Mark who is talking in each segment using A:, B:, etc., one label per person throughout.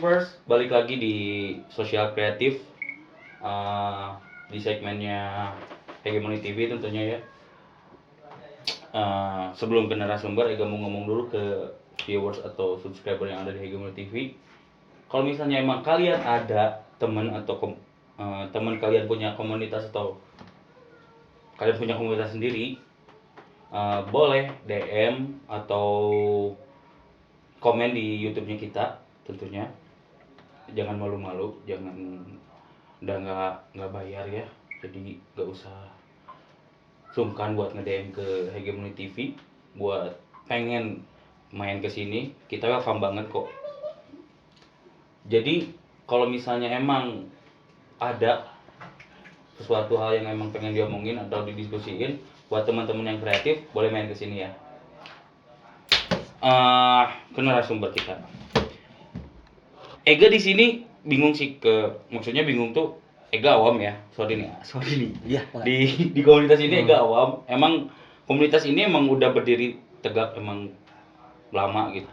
A: Creativers, balik lagi di Sosial Kreatif, di segmennya Hegemoni TV tentunya ya. Sebelum ke narasumber, Ega mau ngomong dulu ke viewers atau subscriber yang ada di Hegemoni TV. Kalau misalnya emang kalian ada teman atau teman kalian punya komunitas atau kalian punya komunitas sendiri, boleh DM atau komen di YouTube-nya kita tentunya. Jangan malu-malu, udah nggak bayar ya, jadi nggak usah sungkan buat nge-DM ke Hegemoni TV buat pengen main ke sini. Kita welcome banget kok. Jadi kalau misalnya emang ada sesuatu hal yang emang pengen diomongin atau didiskusiin buat teman-teman yang kreatif, boleh main ke sini ya. Ke narasumber kita. Ega di sini bingung sih, maksudnya bingung tuh Ega awam ya. Sorry nih.
B: Iya.
A: Di komunitas ini Ega awam. Emang komunitas ini emang udah berdiri tegak emang lama gitu.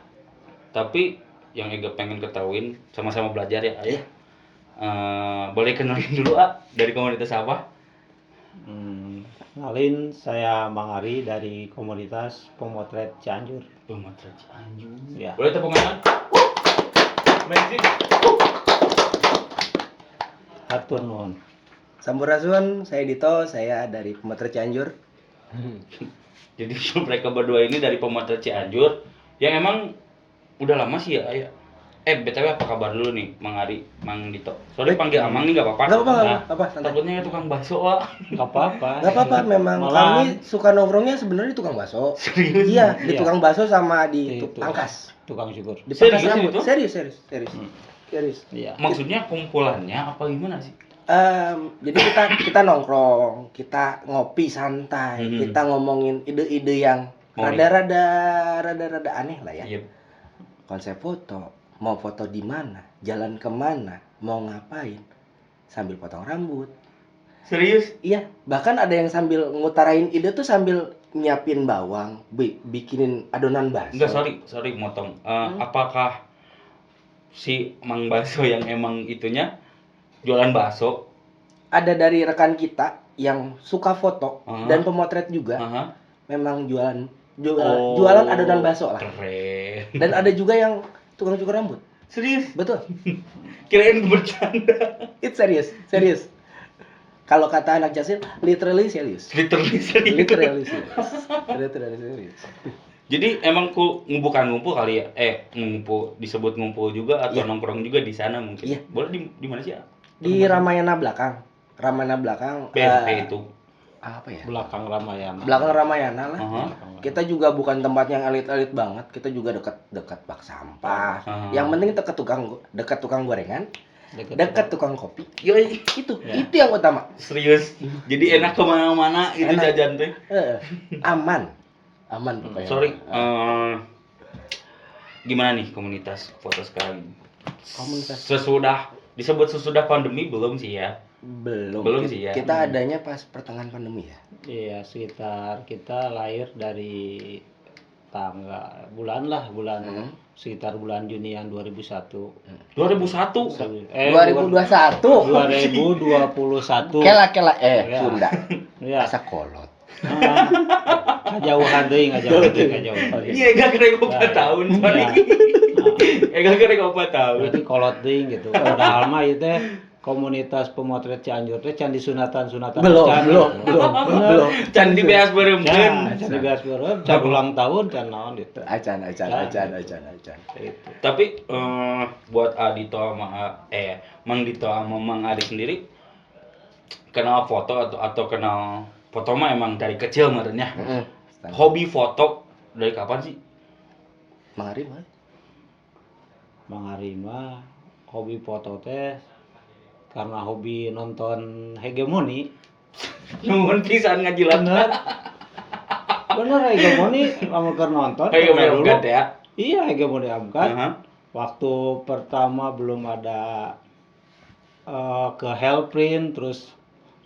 A: Tapi yang Ega pengen ketahuin, sama-sama belajar ya. Ayo. Boleh kenalin dulu dari komunitas apa?
B: Kenalin, saya Mang Ari dari komunitas Pemotret Cianjur.
A: Pemotret Cianjur.
B: Ya.
A: Boleh tepuk tangan? Magic.
B: Hatur nuhun.
C: Sampurasun, saya Dito, saya dari Pemotret Cianjur.
A: Jadi mereka berdua ini dari Pemotret Cianjur yang emang udah lama sih ya, ayah. BTW apa kabar dulu nih, Mang Ari, Mang Dito? Sorry panggil Amang nih, nggak apa-apa.
C: Nggak apa-apa, santai.
A: Takutnya tukang bakso lah.
B: Nggak apa-apa.
C: Nggak apa-apa, memang
B: Malah-
C: kami suka nongkrongnya sebenarnya di tukang bakso.
A: Serius?
C: Iya, di
B: Iya.
C: tukang bakso sama di
B: Itu.
C: pangkas.
B: Tukang syukur.
C: Di
A: Serius
C: pangkas rambut.
A: itu?
C: Serius.
B: Iya.
A: Maksudnya kumpulannya apa gimana sih?
C: Jadi kita nongkrong, kita ngopi santai, kita ngomongin ide-ide yang rada-rada aneh lah ya.
A: Iya.
C: Konsep foto, mau foto di mana, jalan kemana, mau ngapain, sambil potong rambut.
A: Serius?
C: Iya, bahkan ada yang sambil ngutarain ide tuh sambil nyiapin bawang, bikinin adonan bakso.
A: Enggak, sorry motong. Apakah si Mang Bakso yang emang itunya jualan bakso?
C: Ada dari rekan kita yang suka foto dan pemotret juga,
A: Aha.
C: memang jualan adonan bakso lah.
A: Keren.
C: Dan ada juga yang tukang cukur rambut.
A: Serius?
C: Betul.
A: Kirain bercanda.
C: It's serius. Kalau kata anak Jasil, literally serius.
A: Literally serius.
C: Literally serius.
A: Jadi emang bukan ngumpul kali ya? Ngumpul, disebut ngumpul juga atau
C: Iya.
A: nongkrong juga di sana mungkin?
C: Iya.
A: Boleh di mana sih ya?
C: Di Ramayana belakang.
A: BMP itu.
C: Apa ya?
B: Belakang Ramayana.
C: Belakang Ramayana lah.
A: Aha.
C: Kita juga bukan tempat yang elit-elit banget. Kita juga dekat bak sampah. Yang penting dekat tukang gorengan, dekat tukang kopi.
A: Yoi.
C: Itu
B: Ya.
C: itu yang utama.
A: Serius. Jadi enak kemana-mana itu
C: Enak.
A: jajan teh.
C: Aman pokoknya.
A: Sorry. Gimana nih komunitas foto sekarang?
C: Komunitas.
A: Sesudah pandemi belum sih ya? Belum sih ya.
C: Kita adanya pas pertengahan pandemi ya.
B: Iya, sekitar kita lahir dari bulan sekitar bulan Juni yang 2001.
A: 2001.
C: 2021.
B: 2021.
C: Kela
B: Ya.
C: Sunda.
B: Ya.
C: Asa kolot.
B: Ngajauhan deui.
A: Iya, gak kira 4 tahun. Sorry. Gak kira 4 tahun.
B: Berarti kolot deui gitu. Padahal mah ieu teh komunitas pemotret Cianjur teh can disunatan.
C: Belum.
A: Candi beas berempeun.
B: Can dibeas beureum, can ulang tahun, can naon gitu.
C: Acan.
B: Gitu.
A: Tapi buat Adito sama Mang Dito sama Mang Adi sendiri kenal foto atau kenal foto mah emang dari kecil merenya. Hobi foto dari kapan sih?
C: Mang Ari mah.
B: Mang Ari mah hobi foto teh karena hobi nonton Hegemoni.
A: Nuhun pisan ngajilat.
B: Bener Hegemoni lamun keur nonton.
A: Hegemoni
B: dulu.
A: Amgat ya.
B: Iya, Hegemoni Amgat.
A: Aha.
B: Waktu pertama belum ada ke Hellprint, terus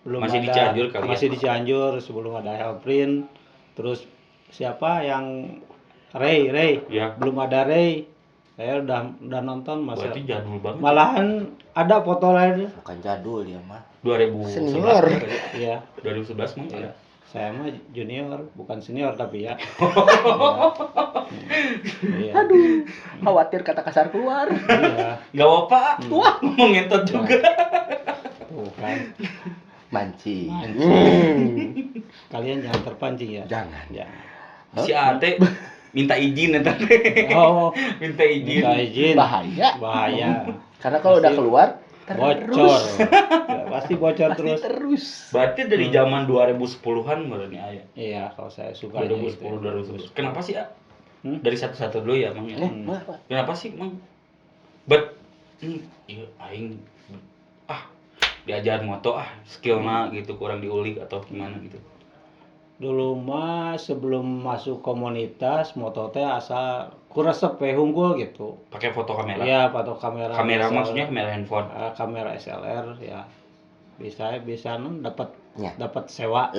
B: belum
A: Masih di
B: ada
A: Cianjur kali ya?
B: masih di Cianjur sebelum ada Hellprint. Terus siapa yang Ray
A: Ya.
B: belum ada Ray. Saya udah nonton masa.
A: Berarti jadul banget.
B: Malahan ada foto lain.
C: Bukan jadul ya mah.
A: 2011.
C: Senior.
B: Iya.
A: 2011 mah.
B: Iya. Saya mah junior, bukan senior tapi ya. Iya.
C: Aduh, khawatir kata kasar keluar.
B: Iya.
A: Enggak apa-apa. Wah, ngomong ngentot juga.
B: Tuh kan.
C: Mancing.
B: Kalian jangan terpancing ya.
C: Jangan.
B: Jangan.
A: Si Ate minta izin entar.
B: Oh,
A: Minta izin.
B: minta izin.
C: Bahaya.
B: Bahaya.
C: Karena kalau udah keluar
B: Bocor. Ya, pasti bocor
C: pasti
B: terus.
C: terus.
A: Berarti dari zaman 2010-an berarti ayah.
B: Iya, kalau saya suka
A: 2010 2011. Kenapa sih, A? Dari satu-satu dulu ya, Mang ya.
C: Apa?
A: Kenapa sih, Mang? Iya aing diajar moto skillna gitu kurang diulik atau gimana gitu.
B: Dulu mah sebelum masuk komunitas moto teh asa kuresep we hunggul gitu.
A: Pakai foto kamera.
B: Iya, foto kamera.
A: Kamera
B: SLR.
A: maksudnya kamera handphone.
B: Kamera SLR ya. Bisa dapat
C: Ya.
B: dapat sewa.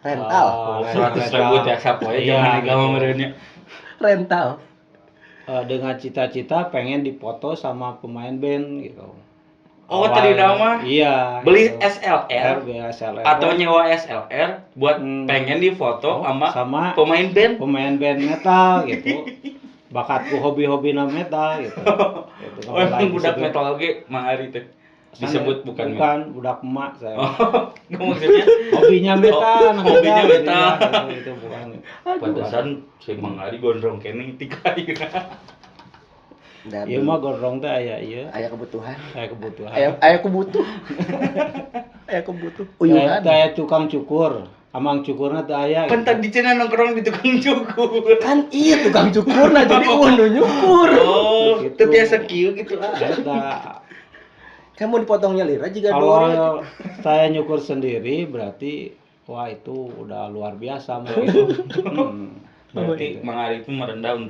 C: Rental.
A: Oh, 100.000 ya sapoe zaman
B: Iya,
A: gama merenya.
C: Rental.
B: Dengan cita-cita pengen dipoto sama pemain band gitu.
A: Oh, tadi nama?
B: Iya.
A: Beli
B: gitu.
A: SLR
B: SLR
A: atau nyewa SLR buat pengen difoto sama pemain band.
B: Pemain band metal gitu. Bakatku hobi-hobi metal gitu. Gitu.
A: Oh, emang budak metal ge Mang Ari teh. Disebut bukan
B: budak emak saya.
A: Oh, maksudnya
B: hobinya metal,
A: hobinya metal.
B: Itu bukan.
A: Pantesan si Mang Ari gondrong kene tika ayeuna.
B: Ieu mah gondrong teh aya ieu.
C: Aya kebutuhan.
B: Aya kebutuhan.
C: Aya kebutuh. Aya kebutuh. Uyuhan.
B: Aya tukang cukur. Amang cukurna teh aya.
A: Kan tadi cenah nongkrong di tukang cukur.
C: Kan iya tukang cukurna jadi nu nyukur.
A: Oh, itu biasa kieu gitu lah.
B: Eta
C: Kamu dipotongnya lira juga
B: kalau saya nyukur sendiri berarti wah itu udah luar biasa mungkin.
A: Berarti Mang Ari itu merendah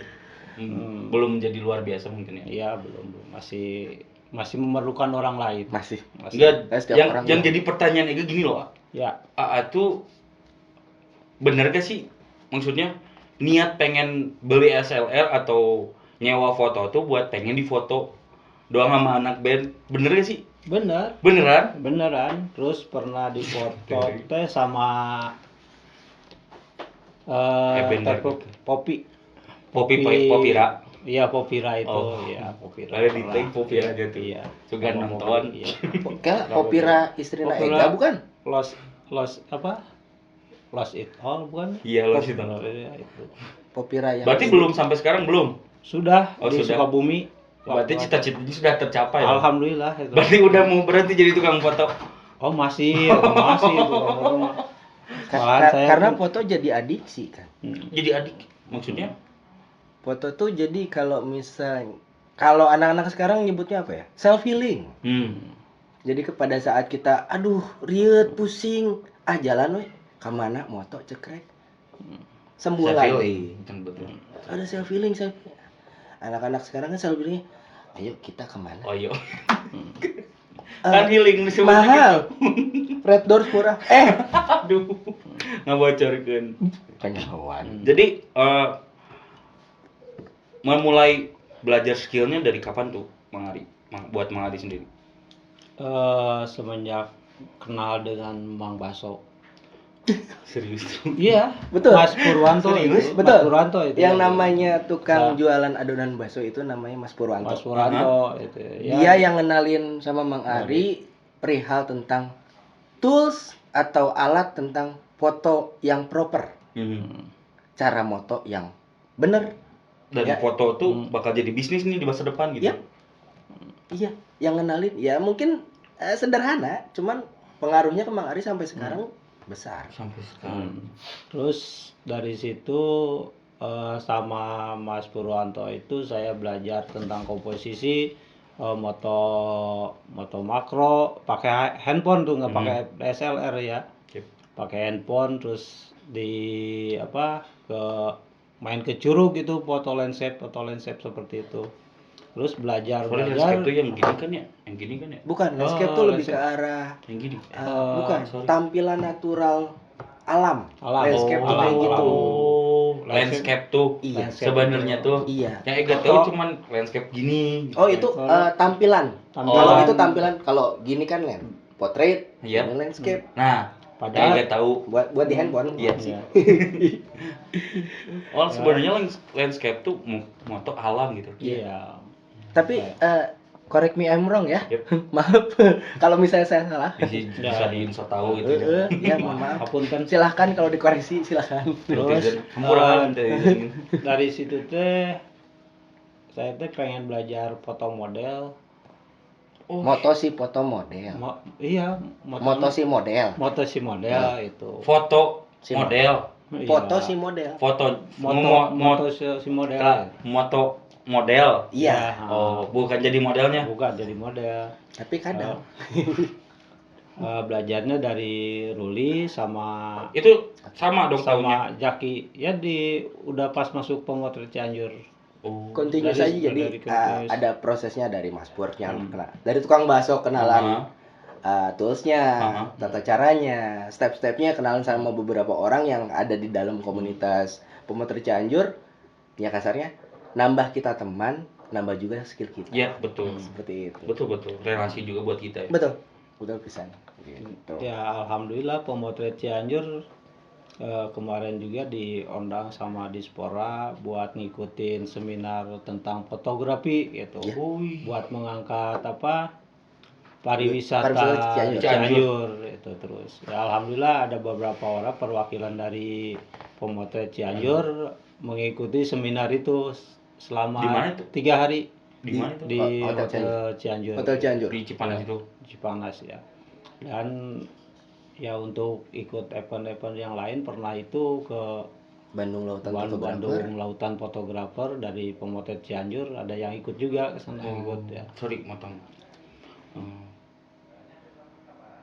A: belum menjadi luar biasa mungkin ya.
B: Iya, belum masih memerlukan orang lain.
C: Masih.
A: Enggak,
C: Setiap orang
A: yang jadi pertanyaan itu gini loh.
B: Ya.
A: AA tuh bener gak sih maksudnya niat pengen beli SLR atau nyewa foto tuh buat pengen difoto doang sama anak band, bener gak sih? Beneran?
B: Beneran. Terus pernah difoto teh sama Popira. Iya, Popira itu. Iya, Popira.
A: Ada di tag Popira aja tuh.
B: Iya.
A: Juga nonton.
B: Iya.
C: Popira istrina Ega bukan?
B: Lost apa? Lost It All bukan?
A: Iya, Lost It All.
B: Iya, itu.
C: Popira yang
A: Berarti belum sampai sekarang belum?
B: Sudah di
A: sudah.
B: Sukabumi.
A: Berarti cita-citanya sudah tercapai.
B: Alhamdulillah itu.
A: Berarti udah mau berhenti jadi tukang foto.
B: Oh, masih itu tukang foto mah.
C: Karena foto jadi adiksi kan.
A: Jadi adik maksudnya?
C: Foto tuh jadi kalau anak-anak sekarang nyebutnya apa ya? Self healing. Jadi kepada saat kita aduh riet pusing, jalan we ka mana moto cekrek. Sembuh lagi. Ada self healing. Anak-anak sekarang kan self healing. Ayo kita kemana?
A: Oh iya. Kan healing
C: mahal. Red Doors murah.
A: Aduh. Ngabocorkeun.
C: Penyawan.
A: Jadi mulai belajar skillnya dari kapan tuh Mang Ari? Buat Mang Ari sendiri?
B: Semenjak kenal dengan Mang Baso.
A: Serius tuh?
B: Iya,
C: betul.
B: Mas Purwanto
C: serius?
B: itu.
C: Betul.
B: Mas Purwanto itu.
C: Yang namanya tukang jualan adonan bakso itu namanya Mas Purwanto.
B: Mas Purwanto itu. Ya.
C: Dia yang ngenalin sama Mang Ari perihal tentang tools atau alat tentang foto yang proper. Cara moto yang bener.
A: Dan foto tuh bakal jadi bisnis nih di masa depan gitu.
C: Iya, yang ngenalin ya mungkin sederhana, cuman pengaruhnya ke Mang Ari sampai sekarang besar.
A: Sampai sekarang.
B: Terus dari situ sama Mas Purwanto itu saya belajar tentang komposisi, moto makro, pakai handphone tuh nggak pakai DSLR ya. Pakai handphone terus main ke curug gitu, foto landscape seperti itu. Terus belajar.
A: Landscape tuh yang gini kan ya? Yang gini kan ya?
C: Bukan, landscape tuh lebih ke arah
A: yang gini.
C: Bukan, tampilan natural alam. Landscape tuh kayak gitu.
A: landscape tuh.
C: Iya.
A: Sebenarnya tuh.
C: Iya.
A: Yang Ega tahu cuman landscape gini.
C: Oh itu tampilan.
B: Tampilan.
C: Kalau itu tampilan, kalau gini kan portrait,
A: Iya.
C: ini landscape.
A: Nah,
B: Padahal-
A: Ega tahu.
C: Buat di handphone.
A: Iya.
B: Iya.
A: Oh, sebenarnya landscape tuh moto alam gitu.
B: Iya.
C: Tapi correct me I'm wrong ya.
A: Yep.
C: Maaf kalau misalnya saya salah.
A: Bisa diinsert tahu gitu.
C: Ya mohon maaf.
B: Apunten.
C: Silahkan kalau dikoreksi silahkan.
B: Terus
A: Kemurahan
B: dari situ teh saya teh pengen belajar foto model.
C: Moto si foto model.
B: Iya,
C: Moto si model.
B: moto si model itu.
A: Foto
C: Si
A: model.
B: Iya.
C: Foto si model.
A: Foto
B: moto si model.
A: moto model.
C: Iya.
A: Oh, bukan jadi modelnya.
B: Bukan jadi model.
C: Tapi kadang
B: Belajarnya dari Ruli sama
A: Itu sama dong tahunnya.
B: sama Jaki ya udah pas masuk pemotret Cianjur.
A: Oh.
C: continuous
B: Dari-
C: aja jadi
B: dari continuous.
C: ada prosesnya dari Mas Pur yang dari tukang bakso kenalan toolsnya, tata caranya, step-stepnya, kenalan sama beberapa orang yang ada di dalam komunitas pemotret Cianjur. Ya kasarnya nambah kita teman, nambah juga skill kita.
A: Iya, betul.
C: Seperti itu.
A: Betul. Relasi juga buat kita ya.
C: Betul. Betul pisan. Gitu.
B: Ya alhamdulillah pemotret Cianjur kemarin juga diundang sama Dispora buat ngikutin seminar tentang fotografi gitu.
C: Ya.
B: Buat mengangkat pariwisata
C: Pariwisata
B: Cianjur itu terus. Ya alhamdulillah ada beberapa orang perwakilan dari pemotret Cianjur mengikuti seminar itu
A: Di mana
B: selama
A: itu?
B: 3 hari
A: Di mana itu?
B: di
C: Hotel
B: Hotel Cianjur.
C: Hotel Cianjur.
A: Di Cipanas itu.
B: Cipanas ya. Dan ya untuk ikut event-event yang lain pernah itu ke
C: Bandung Lautan Fotografer.
B: Bandung Lautan Fotografer dari pemotret Cianjur ada yang ikut juga ke sana ikut ya.
A: Sorry, motong.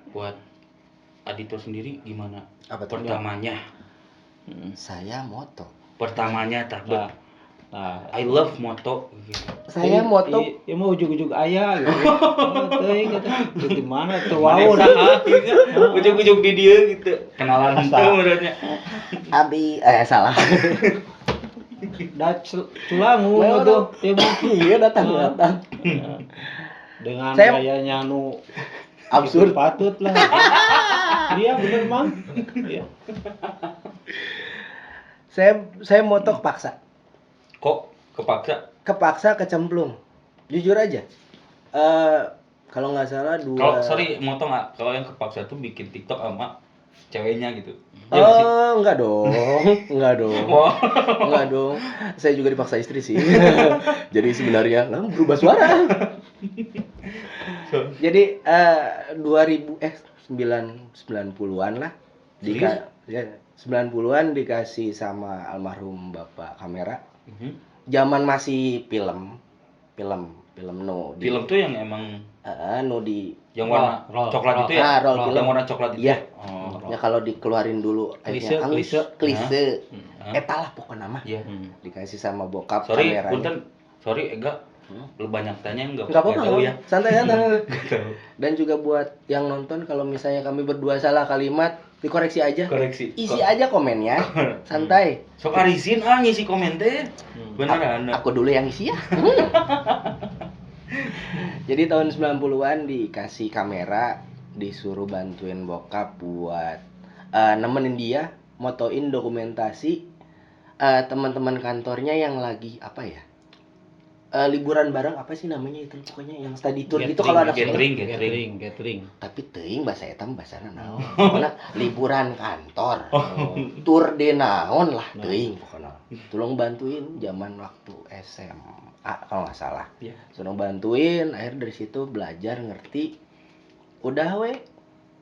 A: Buat Adito sendiri gimana?
C: Apa tuh?
A: Pertamanya.
C: Saya moto.
B: Nah,
A: I love moto.
C: Saya moto.
B: Ya mau ujug-ujug ayah gitu. Teuing gitu. Di mana tuh
A: Mana
B: wow
A: saha gitu. Ujung-ujung di dia gitu. Kenalan
B: Asa.
A: itu menurutnya.
C: Abi salah.
B: dah culangu
C: Lewat
B: gitu.
C: dong.
B: Ya mau
C: Iya datang.
B: dengan
C: Saya-
B: gayanya nu
C: Absurd.
B: itu patut lah. Iya bener Mang. Iya.
C: Saya moto kepaksa.
A: Kok kepaksa?
C: Kepaksa kecemplung. Jujur aja. Kalau nggak salah
A: Kalau sorry motong nggak? Kalau yang kepaksa tuh bikin TikTok sama ceweknya gitu. Iya nggak sih?
C: Enggak dong. Enggak dong.
A: Wow.
C: Enggak dong. Saya juga dipaksa istri sih. Jadi sebenarnya berubah suara. Jadi 90-an lah.
A: Serius?
C: Ya, 90-an dikasih sama almarhum Bapak kamera.
A: Mhm.
C: Zaman masih film no di
A: Film tuh yang emang
C: no di
A: yang warna
B: Roll,
A: coklat
B: roll.
A: itu ya?
C: Roll film.
A: Yang warna coklat itu.
C: Iya.
A: Oh.
C: ya kalau dikeluarin dulu
B: Klise,
C: akhirnya halus,
B: klise.
C: klise.
A: Hah?
C: Eta lah pokoknya nama.
A: Iya.
C: Dikasih sama bokap
A: Sorry,
C: kameranya.
A: punten. Sorry, Ega. Lu banyak tanya
C: Enggak apa-apa
A: tahu ya.
C: santai.
A: Nggak tahu.
C: Dan juga buat yang nonton kalau misalnya kami berdua salah kalimat dikoreksi aja.
A: Koreksi.
C: Isi aja komennya. Santai.
A: Sok arisin ngisi komen teh. Beneran.
C: Aku dulu yang isi ya. Jadi tahun 90-an dikasih kamera, disuruh bantuin bokap buat nemenin dia motoin dokumentasi teman-teman kantornya yang lagi apa ya? Liburan bareng apa sih namanya itu pokoknya yang study tour gitu kalau ada
A: gathering.
B: Gathering.
C: tapi teuing bahasa eta bahasana naon. Pokona liburan kantor. Tour de naon lah teuing pokona. Tolong bantuin zaman waktu SMA kalau nggak salah.
A: Iya.
C: Tolong bantuin, akhirnya dari situ belajar ngerti. Udah we.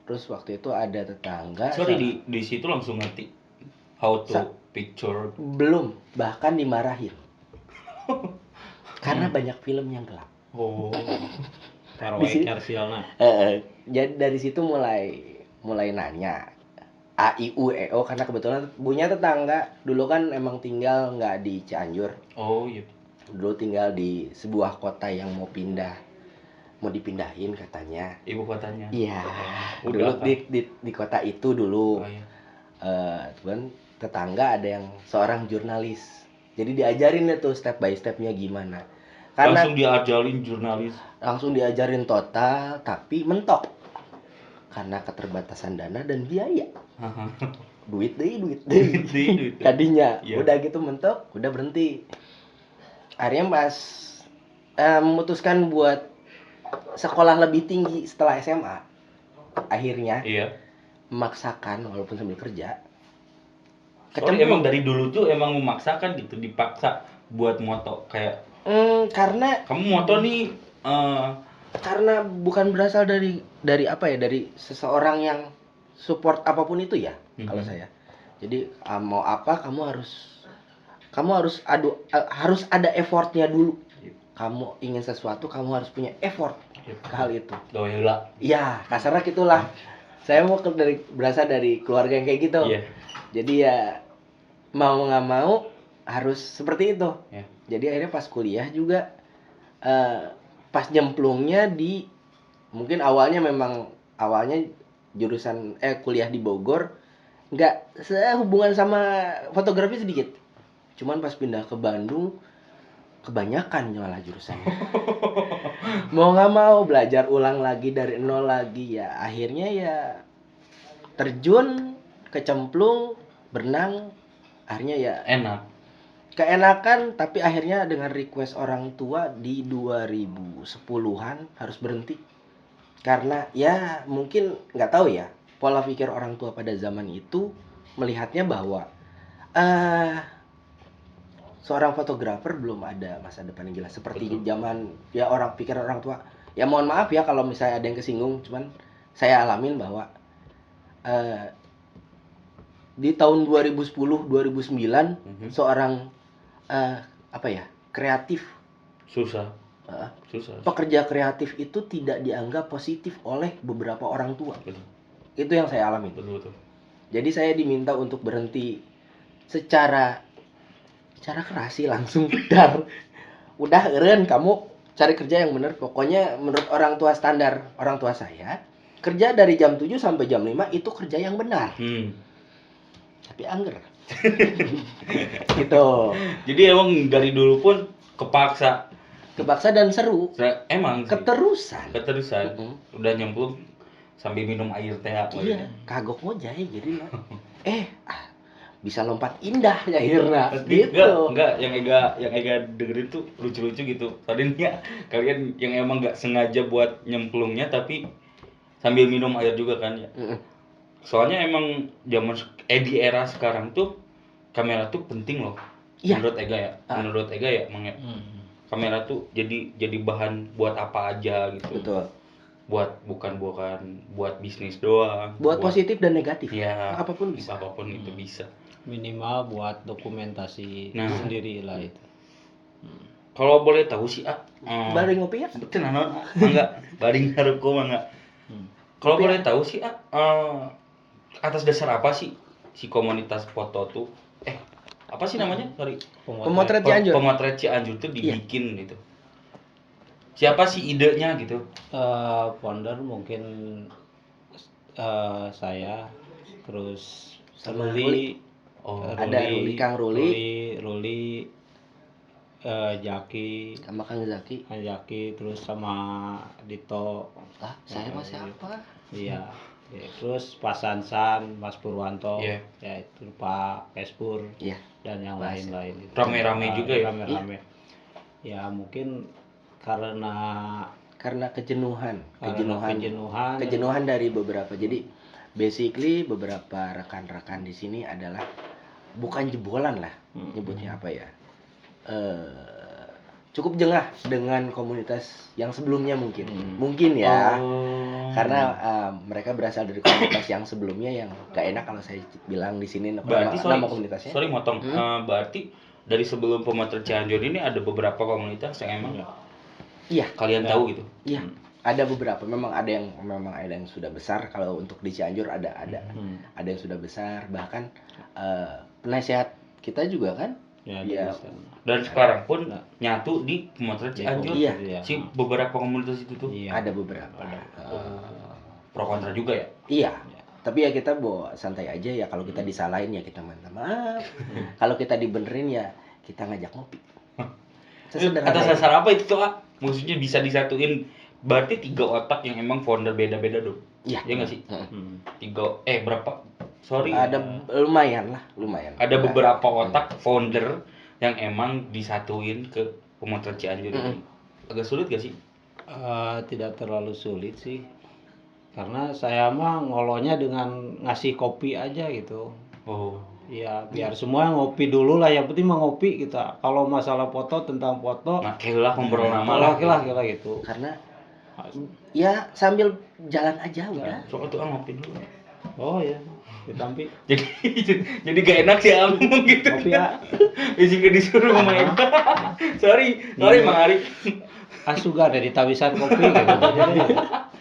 C: Terus waktu itu ada tetangga.
A: Sorry di situ langsung ngerti how to picture.
C: Belum, bahkan dimarahin. Karena banyak film yang gelap.
A: Oh.
B: Parway
C: Di sini-
B: Karsialna.
C: Jadi dari situ mulai nanya A I U E O karena kebetulan punya tetangga dulu kan emang tinggal nggak di Cianjur,
A: Oh iya.
C: dulu tinggal di sebuah kota yang mau dipindahin katanya.
A: Ibu kotanya.
C: Iya,
A: Udah,
C: dulu di kota itu dulu.
A: Oh iya.
C: Cuman tetangga ada yang seorang jurnalis. Jadi diajarin deh tuh step by stepnya gimana. Karena
A: Langsung diajarin jurnalis.
C: langsung diajarin total, tapi mentok. Karena keterbatasan dana dan biaya. Duit deh. Tadinya
A: Iya.
C: udah gitu mentok, udah berhenti. Akhirnya pas memutuskan buat sekolah lebih tinggi setelah SMA, akhirnya
A: Iya.
C: memaksakan walaupun sambil kerja.
A: Soalnya emang dari dulu tuh emang memaksakan gitu, dipaksa buat moto kayak
C: Karena
A: kamu moto nih
C: karena bukan berasal dari apa ya, dari seseorang yang support apapun itu ya. Kalau saya, jadi mau apa kamu harus ada effortnya dulu. Kamu ingin sesuatu, kamu harus punya effort ke hal itu.
A: doyla.
C: Iya, kasarnya gitulah. Saya mau berasal dari keluarga yang kayak gitu.
A: Iya.
C: Jadi ya mau nggak mau harus seperti itu.
A: Iya.
C: Jadi akhirnya pas kuliah juga pas nyemplungnya mungkin awalnya jurusan kuliah di Bogor nggak sehubungan sama fotografi sedikit. Cuman pas pindah ke Bandung kebanyakan malah jurusannya. Mau nggak mau belajar ulang lagi dari nol lagi ya. Akhirnya ya terjun, kecemplung, berenang. Akhirnya ya
A: Enak.
C: keenakan, tapi akhirnya dengan request orang tua di 2010-an harus berhenti. Karena ya mungkin nggak tahu ya, pola pikir orang tua pada zaman itu melihatnya bahwa seorang fotografer belum ada masa depan yang jelas seperti zaman ya pikiran orang tua. Ya mohon maaf ya kalau misalnya ada yang kesinggung, cuman saya alamin bahwa di tahun 2010 2009 seorang kreatif,
A: Susah.
C: pekerja kreatif itu tidak dianggap positif oleh beberapa orang tua.
A: Betul.
C: Itu yang saya alami.
A: Betul.
C: Jadi saya diminta untuk berhenti secara keras sih, langsung udah eureun kamu cari kerja yang benar. Pokoknya menurut orang tua, standar orang tua saya, kerja dari jam 7 sampai jam 5 itu kerja yang benar. Tapi angger. Gitu.
A: Jadi emang dari dulu pun kepaksa
C: Dan seru.
A: Emang sih.
C: Keterusan.
A: Udah nyemplung sambil minum air teh.
C: Iya, kagok mau jahe jadi bisa lompat indah ya akhirnya. Gitu.
A: Enggak, yang Ega dengerin tuh lucu-lucu gitu. Tadinya kalian yang emang nggak sengaja buat nyemplungnya tapi sambil minum air juga kan ya. Soalnya emang di era sekarang tuh kamera tuh penting loh.
C: Iya.
A: Menurut Ega ya, kamera tuh jadi bahan buat apa aja gitu.
C: Betul.
A: Bukan buat bisnis doang.
C: Buat positif dan negatif.
A: Ya,
C: apapun bisa.
A: Apapun itu bisa.
B: Minimal buat dokumentasi sendiri lah itu.
A: Kalau boleh tahu sih,
C: Baring ngopi ya?
A: Betul, enggak. Baring haruko enggak. Kalau boleh tahu sih, atas dasar apa sih si komunitas foto tuh? Apa sih namanya? Sorry.
C: Pemotret Cianjur.
A: Pemotret Cianjur tuh dibikin gitu. Siapa sih idenya gitu?
B: Founder mungkin saya, terus
C: Sama
B: Ruli.
C: Ada Kang Ruli,
B: Jaki,
C: sama Kang Zaki,
B: terus sama Dito.
C: Saya mah siapa?
B: Iya. Terus Pak Sansan, Mas Purwanto,
A: ya
B: itu Pak Pespur, dan yang lain-lain.
A: Rame-rame juga ya?
B: Rame-rame. Ya mungkin karena
C: kejenuhan dari beberapa. Jadi basically beberapa rekan-rekan di sini adalah bukan jebolan lah, nyebutnya apa ya, cukup jengah dengan komunitas yang sebelumnya mungkin ya. Karena mereka berasal dari komunitas yang sebelumnya yang gak enak kalau saya bilang di sini nama komunitasnya.
A: Sorry motong. Berarti dari sebelum Pemotret Cianjur ini ada beberapa komunitas yang emang kalian tahu gitu.
C: Iya. Ada beberapa, memang ada yang sudah besar. Kalau untuk di Cianjur ada yang sudah besar, bahkan penasehat kita juga kan.
B: Ya.
A: Dan sekarang pun nyatu di Pemotret Cianjur.
C: Iya.
A: Si beberapa komunitas itu tuh.
C: Ada beberapa.
A: Pro kontra juga ya?
C: Iya. Tapi ya kita bawa santai aja ya, kalau kita disalahin ya kita minta maaf. Kalau kita dibenerin ya kita ngajak ngopi. Sesederhana
A: Atas
C: itu.
A: dasar apa itu tuh, maksudnya bisa disatuin, berarti 3 otak yang emang founder beda-beda dong.
C: Iya.
A: Iya nggak sih?
B: Hmm.
A: 3 berapa? Sorry.
C: Ada lumayan.
A: Ada beberapa otak founder yang emang disatuin ke pemotret Cianjur ini. Agak sulit gak sih?
B: Tidak terlalu sulit sih, karena saya mah ngolonya dengan ngasih kopi aja gitu.
A: Oh.
B: Ya biar semua ngopi dulu lah, yang penting mah ngopi kita. Kalau masalah foto, tentang foto,
A: Nah, lah ngobrol nama
B: lah gitu.
C: Karena ya sambil jalan aja udah.
A: Soalnya tuh ngopi dulu.
B: Oh ya, ditampi.
A: Jadi gak enak sih ngomong gitu.
B: Kopi ya.
A: Jika disuruh main. sorry Mang Ari.
B: Asuga ada di tabisan kopi gitu. Jadi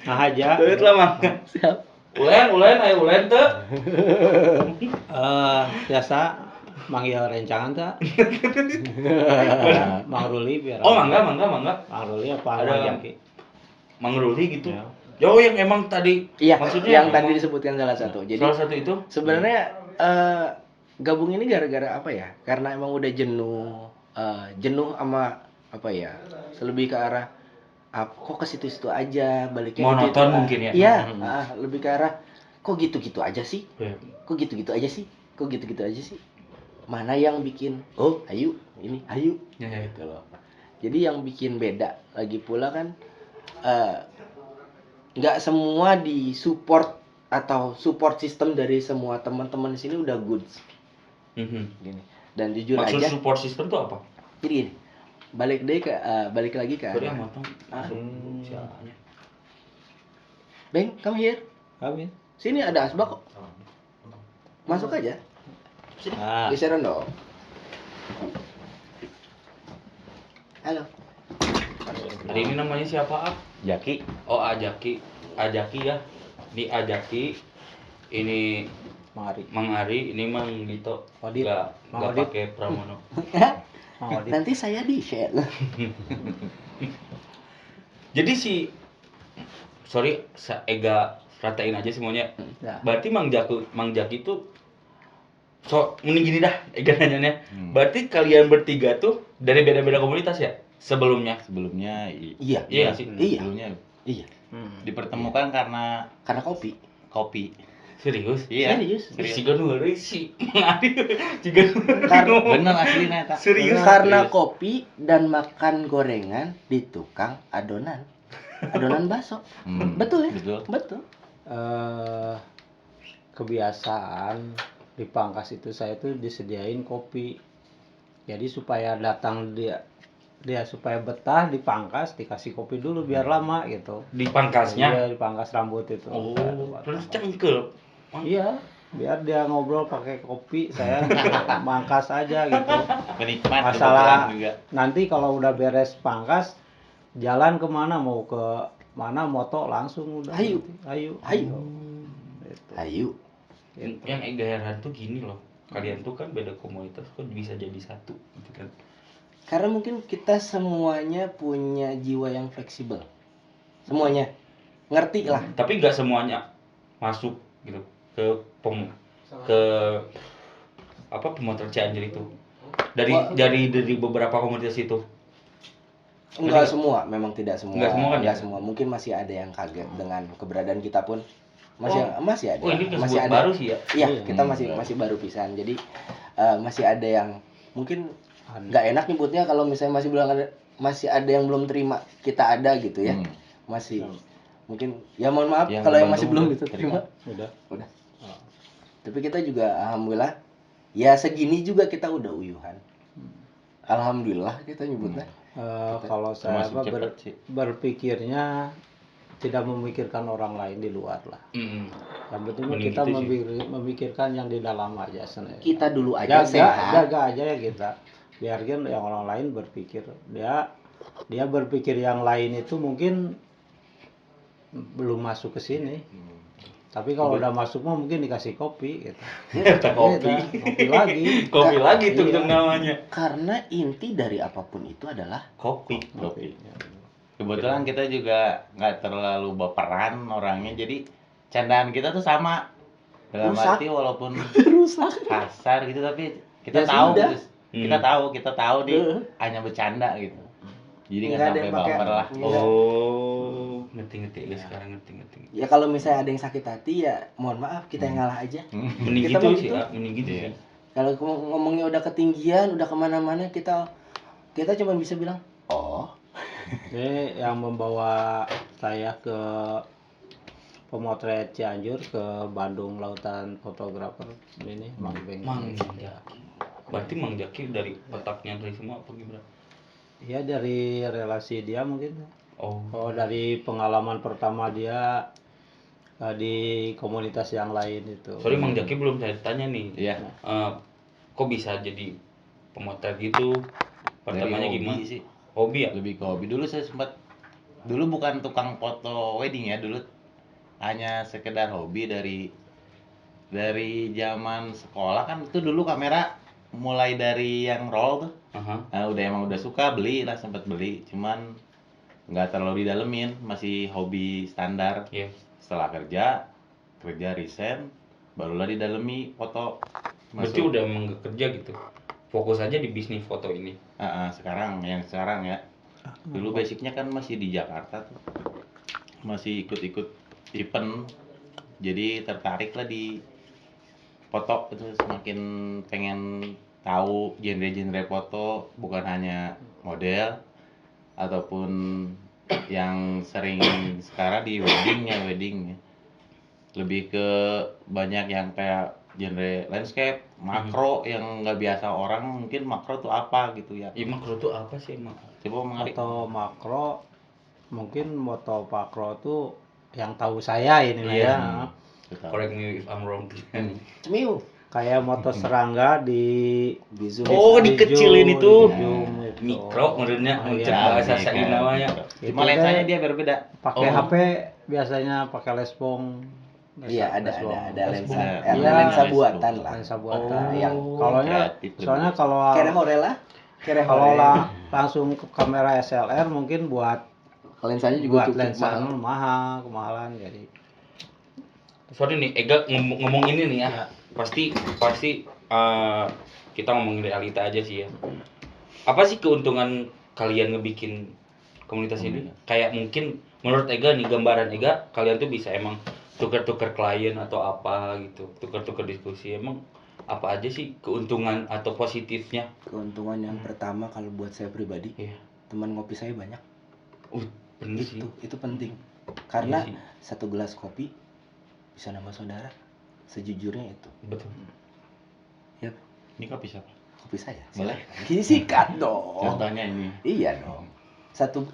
B: nah aja.
A: Duit lah Mang.
C: Siap.
A: Ulen tuh.
B: Biasa manggil rencangan tak? Mang Ruli biar.
A: Oh, mangga.
B: Mang Ruli apa
A: Ada
B: Mang Jaki?
A: Mang Ruli gitu.
B: Ya.
A: Yo yang emang tadi
C: Iya,
A: maksudnya
C: yang tadi disebutkan salah satu. Jadi
A: salah satu itu
C: sebenarnya gabung ini gara-gara apa ya? Karena emang udah jenuh sama apa ya? Lebih ke arah kok ke situ-situ aja, baliknya
A: monoton
C: gitu,
A: mungkin ya.
C: Iya, lebih ke arah kok gitu-gitu aja sih?
A: Iya.
C: Kok gitu-gitu aja sih? Kok gitu-gitu aja sih? Mana yang bikin ayo ini ayo
A: Ya.
C: gitu loh. Jadi yang bikin beda lagi pula kan nggak semua di support atau support system dari semua teman-teman di sini udah good gini. Dan jujur
A: Maksud
C: aja
A: support system tuh apa?
C: jadi gini, balik lagi ke
A: Sorry yang motong. Sialanya.
C: Bang, come here.
B: Kami.
C: Sini ada asbak kok. Masuk aja. Sini. Geseran dong. Halo.
A: Hari ini namanya siapa?
B: Jaki.
A: Oh, Ajaki ya. Ini Ajaki. Ini
B: Mang Ari.
A: ini Mang Dito.
B: Odit.
A: Enggak
B: Mang Odit.
A: pakai Pramono.
B: Mang Odit.
C: Nanti saya di share.
A: Jadi Ega ratain aja semuanya.
B: Ya.
A: Berarti Mang Jaki itu mending gini dah, Ega nanyanya. Berarti kalian bertiga tuh dari beda-beda komunitas ya? Sebelumnya
C: Iya.
A: Iya nggak sih?
C: Iya.
D: Sebelumnya
C: Iya.
D: dipertemukan karena
C: Karena kopi.
D: kopi.
A: Serius?
D: Iya.
C: Serius.
A: Jika nulis sih. Jika
D: Bener aslinya eta.
A: serius.
C: Karena kopi dan makan gorengan di tukang adonan bakso. Betul ya? Betul.
B: Kebiasaan di Pangkas itu saya tuh disediain kopi. Jadi supaya datang dia supaya betah di Pangkas dikasih kopi dulu biar lama gitu.
A: Di pangkasnya.
B: Iya, di pangkas rambut itu.
A: Oh, terus cengkel.
B: Iya, biar dia ngobrol pakai kopi, saya mangkas aja gitu.
D: Penikmat
B: Masalah
D: kebetulan juga.
B: nanti kalau udah beres pangkas, jalan kemana, mau ke mana, moto langsung udah.
C: Ayo.
B: Ayo.
C: Ayo.
B: Gitu.
C: Ayo.
A: Yang Ega heran tuh gini loh. Kalian tuh kan beda komunitas kok bisa jadi satu gitu kan.
C: Karena mungkin kita semuanya punya jiwa yang fleksibel. Semuanya. Ngerti lah.
A: Tapi nggak semuanya masuk gitu ke pemotret Cianjur itu. Dari beberapa komunitas itu.
C: Enggak semua, memang tidak semua.
A: Enggak semua kan
C: Enggak
A: ya?
C: semua. Mungkin masih ada yang kaget dengan keberadaan kita pun. Masih ada.
A: Oh, ini
C: masih
A: disebut
C: ada.
A: baru sih ya.
C: Iya, kita masih baru pisan. Jadi masih ada yang mungkin nggak enak nyebutnya kalau misalnya masih ada yang belum terima kita ada gitu ya. Masih mungkin ya mohon maaf
D: Yang
C: kalau yang
D: Bandung
C: masih belum
D: udah
C: itu terima.
B: Udah.
C: Tapi kita juga alhamdulillah ya segini juga kita udah uyuhan. Alhamdulillah kita nyebutnya.
B: Kalau saya
D: termasuk
B: apa,
D: cepat sih.
B: berpikirnya tidak memikirkan orang lain di luar lah. Yang penting
A: Mending
B: kita
A: gitu sih.
B: memikirkan yang di dalam aja sebenarnya.
C: Kita dulu aja sehat.
B: Jaga aja ya kita. Biarkan yang orang lain berpikir. Dia berpikir yang lain itu mungkin belum masuk ke sini. Tapi kalau udah masuk mah mungkin dikasih kopi gitu.
A: Kopi.
B: Kopi lagi.
A: Kopi lagi tuh
B: Iya.
A: namanya.
C: Karena inti dari apapun itu adalah
A: Kopi.
D: Kebetulan kita juga nggak terlalu baperan orangnya, jadi candaan kita tuh sama. Dalam
C: Rusak.
D: arti walaupun
C: Rusak.
D: kasar gitu tapi kita
C: Ya
D: tahu
C: sudah.
D: Gus. Kita tahu nih
C: Heeh.
D: hanya bercanda gitu. Jadi nggak
C: Nggak ada
D: sampai
C: yang pakai-
D: baper lah.
C: Iya.
A: Oh, ngerti ya sekarang ngerti.
C: Ya kalau misalnya ada yang sakit hati ya mohon maaf kita yang ngalah aja.
A: Mending
C: Kita
A: gitu
C: mah
A: sih,
C: gitu.
A: mending gitu
D: Iya.
A: sih.
C: Kalau ngomongnya udah ketinggian, udah kemana-mana kita cuma bisa bilang, oh,
B: Ini yang membawa saya ke pemotret Cianjur ke Bandung Lautan Fotografer ini Mang Beng.
A: Mang Jaki. Berarti Mang Jaki dari otaknya dari semua apa gimana?
B: Ya dari relasi dia mungkin.
A: Oh,
B: Oh dari pengalaman pertama dia di komunitas yang lain itu.
A: sorry Mang Jaki belum saya tanya nih.
D: Iya.
A: Kok bisa jadi pemotret gitu? Pertamanya
D: Dari
A: gimana?
D: hobi sih.
A: Hobi ya?
D: Lebih ke hobi. Dulu bukan tukang foto wedding ya, dulu hanya sekedar hobi dari zaman sekolah kan itu dulu kamera mulai dari yang roll tuh.
A: Aha.
D: Nah, udah suka beli lah sempat beli, cuman nggak terlalu didalemin, masih hobi standar.
A: Iya.
D: Setelah kerja resign, barulah didalemi foto.
A: Berarti udah emang nggak kerja gitu. Fokus aja di bisnis foto ini.
D: Sekarang ya. Dulu basicnya kan masih di Jakarta tuh, masih ikut-ikut event, jadi tertarik lah di foto itu, semakin pengen tahu genre-genre foto, bukan hanya model ataupun yang sering sekarang di wedding lebih ke banyak yang kayak genre landscape, makro yang nggak biasa orang, mungkin makro tuh apa gitu ya.
A: Iya, makro tuh apa sih emang?
D: Coba mengarik.
B: Foto makro mungkin foto makro tuh yang tahu saya ini
A: Iya.
B: ya.
A: Correct me if I'm wrong.
C: cemiu,
B: Kayak moto serangga di
C: bisu.
A: Oh, dikecilin itu.
B: zoom itu.
A: Mikro menurutnya
B: Oh,
A: mencet
B: iya.
A: bahasa saya namanya.
D: Cuma
B: Itu
D: lensanya
B: teh
D: dia berbeda.
B: pakai
A: Oh.
B: HP biasanya pakai lespong.
C: Iya ada lensa,
B: Iya.
C: ada lensa buatan lah.
B: Lensa buatan.
A: Oh.
B: Yang kalau
D: Kreatif
B: soalnya
D: lebih.
B: kalau
C: Kere horela,
B: langsung ke kamera SLR mungkin buat
C: lensanya juga cukup
B: lensa
C: mahal.
B: kemahalan jadi.
A: Sorry nih, Ega ngomong ini nih ya.
B: Ya.
A: Pasti kita ngomongin realita aja sih ya. Apa sih keuntungan kalian ngebikin komunitas ini? Kayak mungkin menurut Ega nih, gambaran Ega, kalian tuh bisa emang tuker-tuker klien atau apa gitu, tuker-tuker diskusi. Emang apa aja sih keuntungan atau positifnya?
C: Keuntungan yang pertama kalau buat saya pribadi,
A: Iya.
C: teman ngopi saya banyak.
A: Bener sih.
C: Itu penting. Karena
A: Iya sih.
C: satu gelas kopi bisa nambah saudara. Sejujurnya itu.
A: Betul.
C: Ya,
D: Ini kopi siapa?
C: kopi saya.
D: Boleh.
C: Sikat dong.
D: Contohnya ini.
C: Iya dong.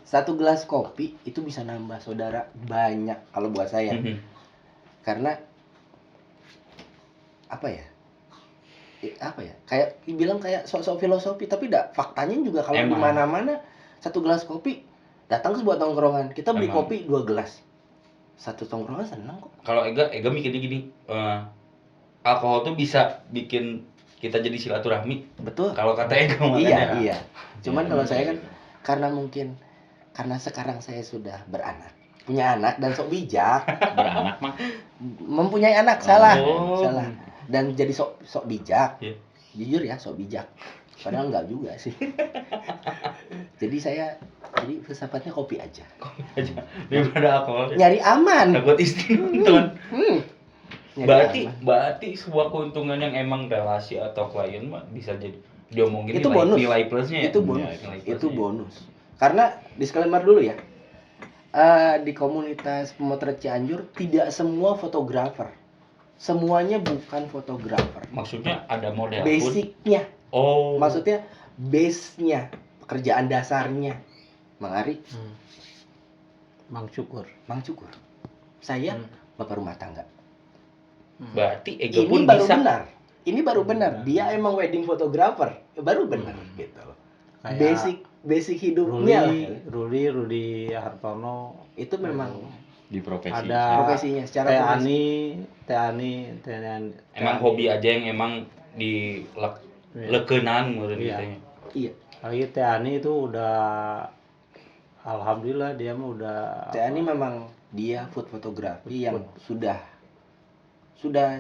C: Satu gelas kopi itu bisa nambah saudara banyak kalau buat saya. Karena apa ya? Kayak bilang kayak sok-sok filosofi, tapi faktanya juga kalau di
A: Emang.
C: mana-mana satu gelas kopi datang ke sebuah tongkrongan, kita beli
A: Emang.
C: kopi 2 gelas. Satu tongkrongan senang kok.
A: Kalau Ega mikirnya gini, alkohol tuh bisa bikin kita jadi silaturahmi.
C: Betul.
A: Kalau kata Ega makanya.
C: Iya. Cuman kalau saya kan karena sekarang saya sudah punya anak dan sok bijak,
D: Beranak mah.
C: mempunyai anak salah.
A: Oh.
C: Dan jadi sok bijak.
A: Iya.
C: Jujur ya, sok bijak. Padahal enggak juga sih. Jadi filsafatnya kopi aja.
A: Aja daripada alkohol.
C: Nyari aman.
A: Takut istri nonton.
C: Nyari aman.
A: Berarti sebuah keuntungan yang emang relasi atau klien mah bisa jadi diomongin
C: Itu bonus.
A: nilai plusnya ya.
C: Itu bonus.
A: Nilai plusnya.
C: Itu bonus. Karena disclaimer dulu ya. Di komunitas pemotret Cianjur tidak semua fotografer. Semuanya bukan fotografer.
A: Maksudnya ada model pun.
C: Basicnya.
A: Oh.
C: Maksudnya base-nya, pekerjaan dasarnya. Mang Ari,
B: Mang Syukur.
C: Mang Cukur. Saya bapak rumah tangga.
A: Berarti Ega
C: Ini
A: pun
C: baru
A: bisa.
C: benar. Ini baru benar. Dia emang wedding photographer. Baru benar gitu loh.
B: Kayak
C: Basic hidupnya lah.
B: Rudi Hartono
C: Itu memang
D: Di profesi.
B: ada
C: profesinya secara
B: Teh
C: profesi.
B: Ani
A: Emang hobi aja yang emang di lekenan menurut
B: Iya.
A: kita.
C: Iya.
B: lagi Teh Ani itu udah alhamdulillah dia mah udah
C: Teh Ani memang dia food fotografi yang sudah sudah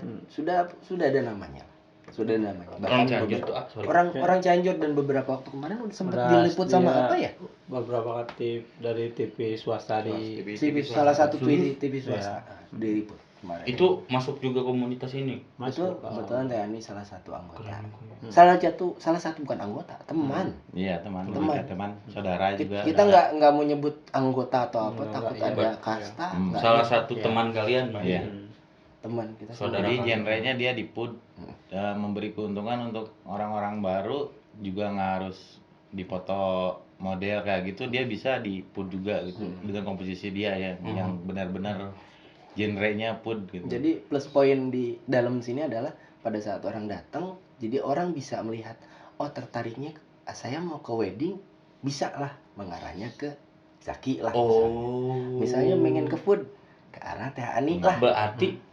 C: ada namanya. Sudah ada namanya.
A: Orang
C: Bahkan
A: Cianjur
C: beberapa-
A: tuh, sorry.
C: orang Cianjur dan beberapa waktu kemarin udah sempat
B: Udah
C: diliput sama
B: dia
C: apa ya?
B: beberapa kali dari TV swasta di
C: TV salah satu
A: swasta.
C: TV swasta diliput kemarin.
A: Itu masuk juga komunitas ini.
C: Itu
B: masuk.
C: kebetulan TNI salah satu anggota.
A: Keren.
C: Salah satu bukan anggota, teman.
D: Iya, teman,
C: Teman.
D: teman, saudara juga.
C: Kita nggak mau nyebut anggota atau apa,
B: Enggak,
C: takut
B: iya,
C: ada
B: iya.
C: kasta. nggak
A: Salah
C: ada.
A: satu
B: Iya.
A: teman kalian, Bang.
D: Iya.
C: Teman kita
A: Saudara.
D: Jadi
A: kalian.
D: genrenya dia di PUD, memberi keuntungan untuk orang-orang baru juga nggak harus dipoto model kayak gitu, dia bisa di PUD juga gitu dengan komposisi dia ya yang benar-benar genrenya PUD gitu.
C: Jadi plus poin di dalam sini adalah pada saat orang datang, jadi orang bisa melihat, oh tertariknya saya mau ke wedding, bisa lah mengarahnya ke Zaki lah.
A: Oh.
C: Misalnya pengen ke food, ke arah Teh Ani lah.
A: Berarti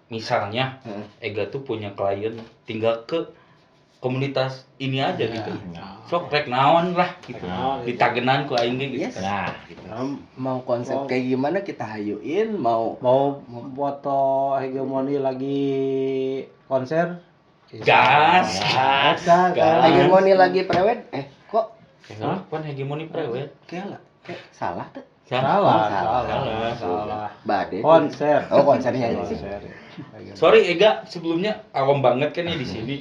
A: misalnya Ega tuh punya klien tinggal ke komunitas ini aja gitu. Sok rek naon lah gitu. Ditagenan ku aing ge gitu.
C: Yes.
D: Nah, gitu.
C: Mau konsep kayak gimana kita hayuin, mau
B: Mau foto hegemoni lagi konser?
A: Gas.
B: Bisa,
A: Gas.
B: kan?
C: hegemoni lagi prewed, kok
A: Kan hegemoni prewed.
C: kayak salah tuh.
B: Salah.
C: Bade.
B: Konser.
C: Oh, konsernya ini sih.
B: Konser.
A: Sorry Ega, sebelumnya awam banget kan ya di sini.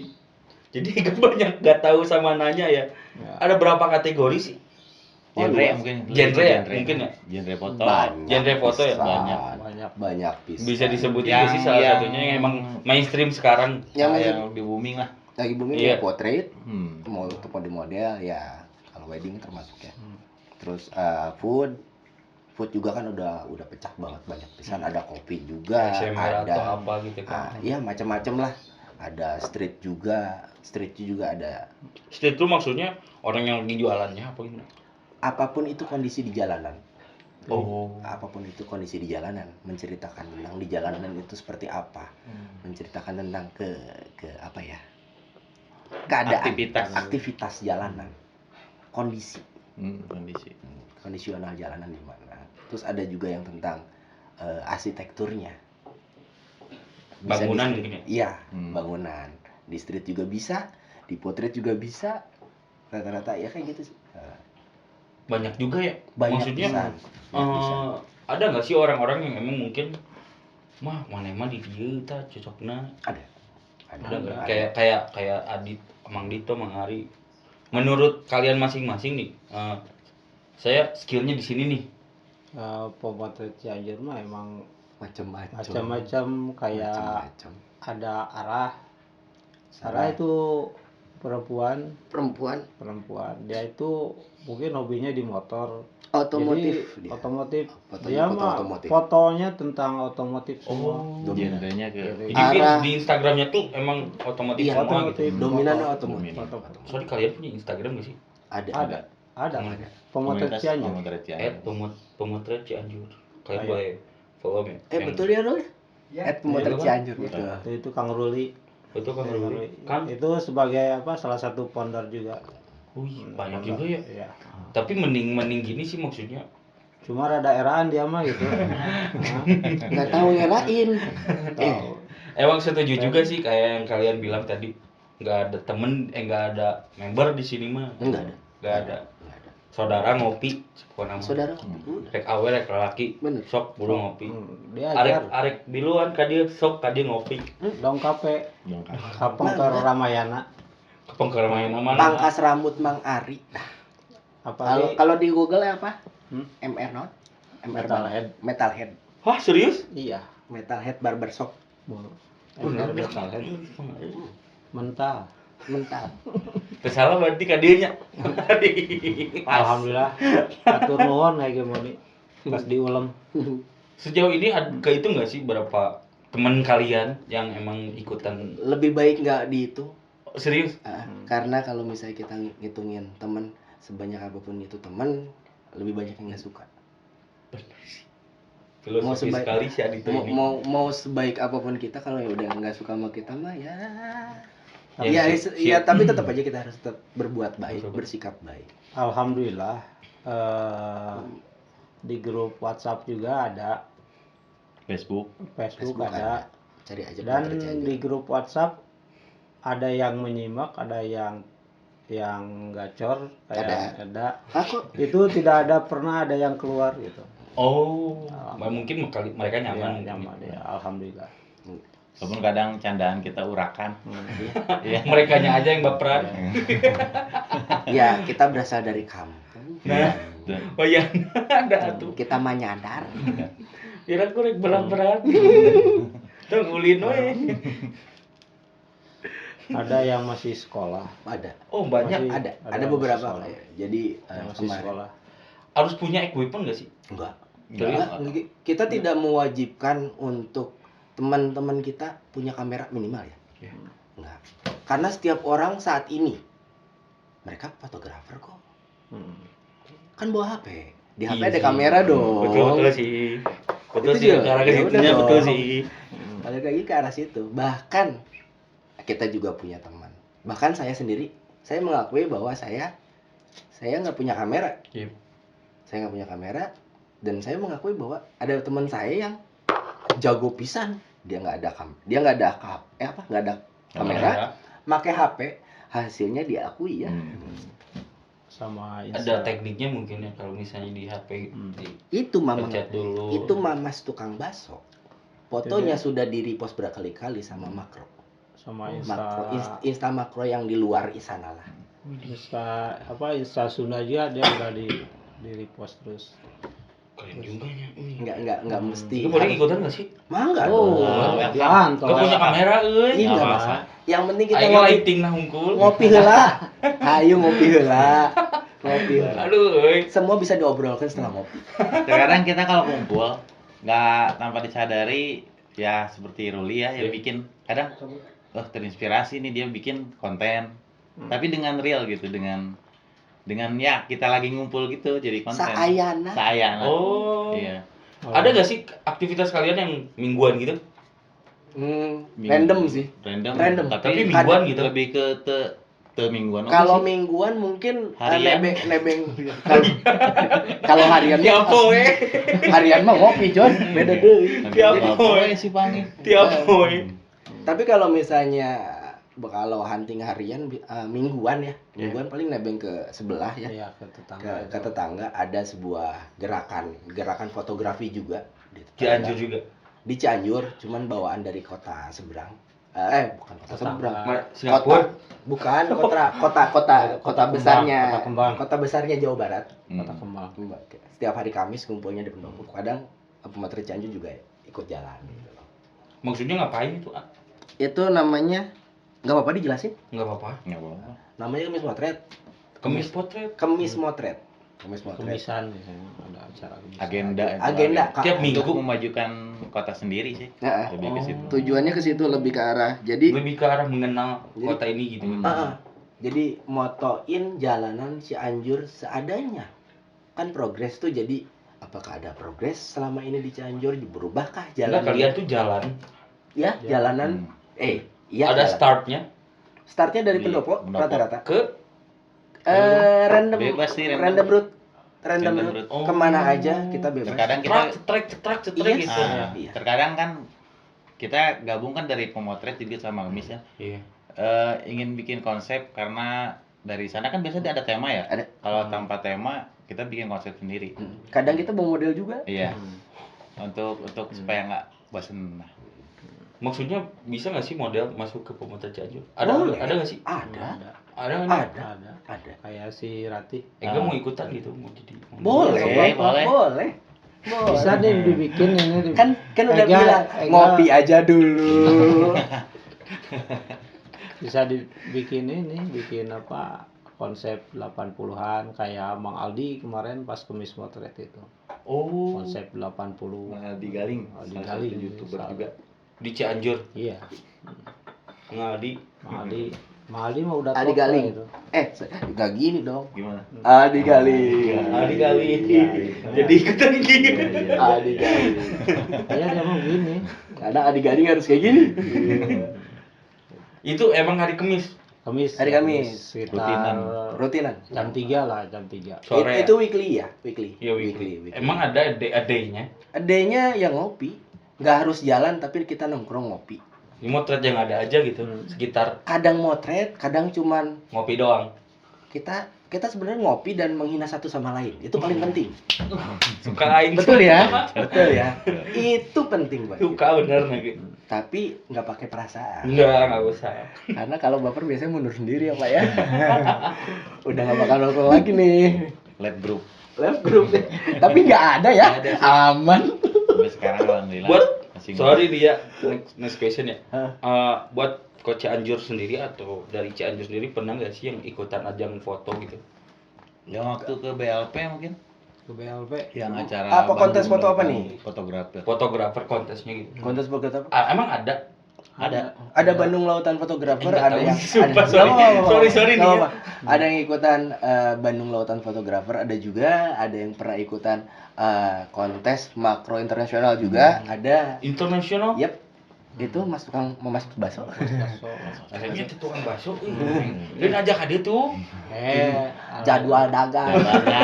A: Jadi Ega banyak gak tahu sama nanya ya.
B: Ya.
A: Ada berapa kategori sih?
D: Genre mungkin.
A: Genre ya? Mungkin ya?
D: Genre foto.
A: Genre foto ya?
C: Banyak pisan.
A: Bisa disebutin
D: Yang-
A: nggak sih salah
D: yang-
A: satunya yang emang mainstream sekarang?
C: yang
D: Yang di booming lah.
C: lagi booming
A: Iya.
C: ya portrait,
D: Hmm.
C: mau untuk model ya kalau wedding termasuk ya. Terus food juga kan udah pecah banget, banyak pisan. Ada kopi juga,
A: ASMR
C: ada
A: atau apa gitu kan?
C: ya macam-macam lah. Ada street juga ada.
A: Street itu maksudnya orang yang lagi jualannya apa gimana?
C: Apapun itu kondisi di jalanan.
A: Oh.
C: Apapun itu kondisi di jalanan, menceritakan tentang di jalanan itu seperti apa, menceritakan tentang ke apa ya, keadaan, aktivitas jalanan, kondisi
D: Kondisi.
C: kondisional jalanan di mana. Terus ada juga yang tentang arsitekturnya. Bisa
A: Bangunan
C: di street.
A: mungkin ya?
C: Iya, bangunan. Di street juga bisa, di potret juga bisa. Rata-rata ya kayak gitu sih.
A: Banyak juga ya?
C: Banyak
A: Maksudnya
C: pisan. Banyak pisan.
A: ada nggak sih orang-orang yang emang mungkin mana emang di dia ta cocoknya?
C: Ada
A: Ada nggak? Kayak Adit, Mang Dito, Mang Ari. Menurut kalian masing-masing nih, saya skillnya di sini nih.
B: Pemotret Cianjur mah emang
C: Macam-macam.
B: macam-macam, kayak
C: Macam-macam.
B: ada arah
C: Sarah
B: itu perempuan
C: perempuan
B: dia itu mungkin hobinya di motor.
C: otomotif
B: Jadi,
C: dia.
B: otomotif
C: Fotonya
B: dia
C: foto
B: mah
C: otomotif.
B: fotonya tentang otomotif semua.
C: Dominan.
D: Genrenya ke
A: Jadi
C: Arah-
A: di Instagramnya tuh emang otomotif
C: Iya,
A: semua
B: otomotif.
A: gitu.
C: Dominan
B: Foto.
C: otomotif.
B: Foto.
A: Sorry kalian punya Instagram nggak sih?
C: Ada.
B: Ada
A: Ada.
B: pemotret
D: komunitas
B: Cianjur.
D: pemotret Cianjur.
A: Pemotret Cianjur. Kalian
B: Ayo.
A: boleh follow me.
C: Betul ya Rul? Pemotret
A: Iya,
C: Cianjur
A: Bang.
C: betul.
B: Itu Kang Ruli.
A: Itu kan Ruli. Kan
B: Itu sebagai salah satu founder juga.
A: wih, banyak juga ya.
B: Iya.
A: Tapi mending gini sih maksudnya.
B: Cuma rada eraan dia mah gitu.
C: Nggak tahu ngelain.
B: Tahu.
A: Emang setuju juga sih kayak yang kalian bilang tadi. Nggak ada temen, nggak ada member di sini mah.
C: Enggak ada.
A: Nggak ada.
C: Nggak ada.
A: Saudara ngopi, pokoknya mah.
C: Saudara.
A: Rek awe rek lelaki,
C: Bener.
A: sok buru ngopi.
B: Dia
A: Arek
B: ajar
A: arek biluan ka dieu sok ka dieu ngopi.
B: dong kape
D: Dongkap.
B: kapeng ke Ramayana.
A: Kepengker main mana?
C: Pangkas rambut Mang Ari.
B: Apa
C: Kalau
B: sih?
C: kalau di Google apa?
B: Hmm?
C: MR not?
B: Metalhead.
C: Metalhead.
A: Hah, serius?
B: Iya.
C: Metalhead barbershop.
B: Bener metalhead. Mental.
C: Mental.
A: Kesalah berarti ka dieu nya.
B: Alhamdulillah. Atur nuhun hegemoni. Pas diulem.
A: Sejauh ini ke itu nggak sih berapa teman kalian yang emang ikutan
C: Lebih baik nggak di itu.
A: serius?
C: Karena kalau misalnya kita ngitungin teman sebanyak apapun itu teman, lebih banyak yang nggak suka.
A: Filosofi
C: sebaik-
A: sekali sih Adito
C: Mau,
A: ini.
C: mau sebaik apapun kita, kalau yang udah nggak suka sama kita mah ya.
A: Ya,
C: Ya,
A: si-
C: ya, tapi tetap aja kita harus tetap berbuat baik, bersikap baik.
B: Alhamdulillah. Di grup WhatsApp juga ada,
D: Facebook.
B: Facebook
C: Facebook
B: ada.
C: Cari aja
B: Dan
C: pemutra Cianjur.
B: di grup WhatsApp ada yang menyimak, ada yang gacor kayak ada.
C: Aku
B: Itu tidak pernah ada yang keluar gitu.
A: Oh, mungkin mereka nyaman.
B: Ya, nyaman ya, alhamdulillah.
D: Walaupun kadang candaan kita urakan. Iya.
A: Merekanya aja yang baperan.
C: ya kita berasal dari kampung.
A: Nah, oh iya, ada tuh.
C: Kita mah nyadar.
A: Kira kurek berat-berat. Tuh ulin we.
B: Ada yang masih sekolah.
C: Ada.
A: Oh, banyak.
B: Masih-
C: Ada
B: yang
C: beberapa
B: masih sekolah.
C: ya. Jadi
B: Yang masih
C: kemarin
B: sekolah.
A: Harus punya equipment enggak sih?
C: enggak.
A: Serius?
C: Enggak. Kita tidak mewajibkan untuk teman-teman kita punya kamera minimal ya.
A: Iya.
C: Enggak. Karena setiap orang saat ini mereka fotografer kok.
B: Hmm.
C: Kan bawa HP. Di HP
A: Iya
C: ada
A: sih.
C: kamera dong.
A: Betul sih. Betul
C: Itu
A: sih,
C: juga.
A: cara ke
C: Ya
A: situnya
C: udah
A: betul
C: dong.
A: sih.
C: Balik lagi ke arah situ. Bahkan kita juga punya teman. Bahkan saya sendiri, saya mengakui bahwa saya nggak punya kamera.
A: Iya.
C: Saya nggak punya kamera dan saya mengakui bahwa ada teman saya yang jago pisan. Dia nggak ada nggak ada kamera, pakai HP, hasilnya diakui ya.
B: Sama
A: Ada tekniknya mungkin ya kalau misalnya di HP
C: Itu mama,
A: pencet dulu.
C: itu mamas tukang bakso. Fotonya sudah di-repost berkali-kali sama makro.
B: sama
C: Insta makro yang di luar sana lah.
B: Insta Sunda juga dia udah di repost terus.
A: Keren juga ya.
C: Nggak mesti.
A: Itu boleh ikutan nggak sih?
C: Mangga
B: Oh,
C: dong.
B: diantol.
A: Gak punya kamera euy.
C: Iya,
D: Nggak
C: nggak
D: apa-apa.
C: masalah. Yang penting kita
A: Ayo
C: ngopi,
A: lighting nah hungkul.
C: ngopi heula. Ayo ngopi heula. Ngopi heula.
A: Aduh euy.
C: Semua bisa diobrolkan setelah ngopi.
D: Terkadang kita kalau kumpul nggak tanpa disadari ya seperti Ruli ya yang bikin kadang terinspirasi nih dia bikin konten tapi dengan real gitu dengan ya kita lagi ngumpul gitu jadi konten
C: Saayana.
A: Oh.
D: Iya.
A: Ada gak sih aktivitas kalian yang mingguan gitu?
C: Random sih.
D: Random.
A: Tapi mingguan gitu.
D: Lebih ke te mingguan.
C: Kalau
D: sih.
C: mingguan mungkin
D: Harian.
C: nebeng. Kalau harian
A: Tiap poe.
C: harian mah ngopi, Jon. Beda deui.
A: Tiap
D: Jadi,
A: poe.
D: sih Pangi.
A: Tiap poe.
C: Tapi kalau misalnya kalau hunting harian mingguan ya. Mingguan paling nebeng ke sebelah ya.
B: Iya, ke tetangga.
C: Ke tetangga ada sebuah gerakan fotografi juga di tetangga.
A: Cianjur juga.
C: Di Cianjur, cuman bawaan dari kota seberang. Bukan kota
B: Tetangga.
C: seberang.
A: Singapura.
C: Bukan kota besarnya.
B: Kota Kembang.
C: Kota besarnya Jawa Barat.
B: Kota Kembang.
C: Setiap hari Kamis kumpulnya di Pendopo. Kadang pemateri Cianjur juga ikut jalan gitu loh.
A: Maksudnya ngapain itu?
C: Itu namanya nggak apa-apa dijelasin.
A: Enggak apa-apa.
D: Nggak apa-apa.
C: Namanya Kemis Motret.
A: Kemis potret.
C: Kemis Motret. Kemis Motret.
B: Kemisan misalnya ada acara kemisan.
D: Agenda.
A: Tiap minggu.
D: Untuk memajukan kota sendiri sih.
C: Nah,
D: Lebih ke situ.
C: tujuannya ke situ lebih ke arah. Jadi
A: Lebih ke arah mengenal
C: Jadi-
A: kota ini gitu.
C: Jadi motoin jalanan Cianjur seadanya. Kan progres tuh jadi apakah ada progres selama ini di Cianjur? Berubahkah
A: Enggak,
C: jalan?
A: kalian tuh jalan.
C: Ya, jalanan. Iya.
A: Ada
C: jalan.
A: startnya
C: Startnya dari
D: Di
C: Pendopo
D: Pendopo.
C: rata-rata.
A: ke
C: Random.
D: Bebas sih,
C: Random route. Random
D: Random
C: route.
D: route.
A: Oh.
C: Kemana aja kita bebas.
D: Terkadang kita
A: cetrek
C: Iya.
A: gitu.
C: Iya.
D: terkadang kan kita gabungkan dari pemotret juga sama Kemis ya.
A: Iya.
D: Ingin bikin konsep karena dari sana kan biasanya ada tema ya.
C: Ada.
D: Kalau tanpa tema kita bikin konsep sendiri.
C: Kadang kita bawa model juga.
D: Iya. Untuk supaya nggak bosen. Nah,
A: Maksudnya bisa nggak sih model masuk ke pemotret Cianjur?
C: Boleh.
A: Ada nggak sih?
C: Ada.
A: Ada nggak nih?
C: Ada. Ada.
B: Kayak si Ratih.
A: Gue mau ikutan gitu, mau jadi.
C: Boleh.
D: Boleh.
C: Boleh.
B: Bisa nih dibikin ini.
C: Kan udah
B: Ega-
C: bilang
B: Ega-
C: ngopi aja dulu.
B: Bisa dibikin ini, bikin apa? Konsep 80-an kayak Mang Aldi kemarin pas Kemis Motret itu.
A: Oh.
B: Konsep 80.
D: di Galing.
B: Di Galing,
D: YouTuber
B: salah.
D: juga.
A: Di Cianjur.
B: Iya,
A: Ngaldi.
B: Mang Aldi mah udah
C: Adi
B: top lah
C: Galing.
B: itu.
C: Nggak gini dong.
D: Gimana?
C: Adi Galing.
A: Ngaldi kali. Jadi ikutan gitu.
C: Adi Galing.
B: Iya dia mau gini.
C: Karena Adi Galing harus kayak gini.
A: Itu emang hari Kemis.
B: Kemis.
C: Hari Kamis.
B: Sekitar
C: Rutinan.
B: jam 3 lah, jam 3.
A: Sore.
C: Itu weekly ya, weekly.
A: Iya weekly. Emang ada day-nya?
C: Adanya yang ngopi. nggak harus jalan tapi kita nongkrong ngopi.
A: Di motret yang ada aja gitu, sekitar
C: Kadang motret, kadang cuman
A: ngopi doang.
C: kita sebenarnya ngopi dan menghina satu sama lain. Itu paling penting.
A: Suka aing.
C: Betul ya? Betul ya. Itu penting banget.
A: Suka bener nih.
C: Tapi nggak pakai perasaan.
A: Enggak usah.
C: Karena kalau baper biasanya mundur sendiri ya Pak ya. Udah nggak bakal nongkrong lagi nih.
D: Lab group.
C: Lab group deh. Tapi nggak ada ya.
D: Nggak ada sih.
C: Aman.
D: Sampai sekarang alhamdulillah.
A: Buat
D: masih
A: sorry dia next question ya.
C: Hah?
A: Buat Coach Cianjur sendiri atau dari Cianjur sendiri pernah nggak sih yang ikutan ajang foto gitu?
D: yang waktu ke BLP mungkin
B: Ke BLP.
D: yang acara
C: Apa kontes
D: Bandung
C: foto apa
D: Lautan
C: nih?
D: Fotografer.
A: Fotografer kontesnya gitu.
C: Kontes fotografer.
A: Emang ada?
D: Ada.
C: Ada Bandung Lautan Fotografer,
A: Nggak
C: ada
A: tahu
C: yang
A: sih, sumpah, sorry.
C: Nggak apa-apa,
A: Sorry
C: nggak
A: nih ya.
C: apa-apa. Ada yang ikutan Bandung Lautan Fotografer, ada juga ada yang pernah ikutan kontes makro internasional juga, ada.
A: Internasional?
C: Yep. Itu Mas tukang memasak bakso.
A: Akhirnya itu tukang bakso. Dia ngajak hadir tuh.
C: Jadwal dagang.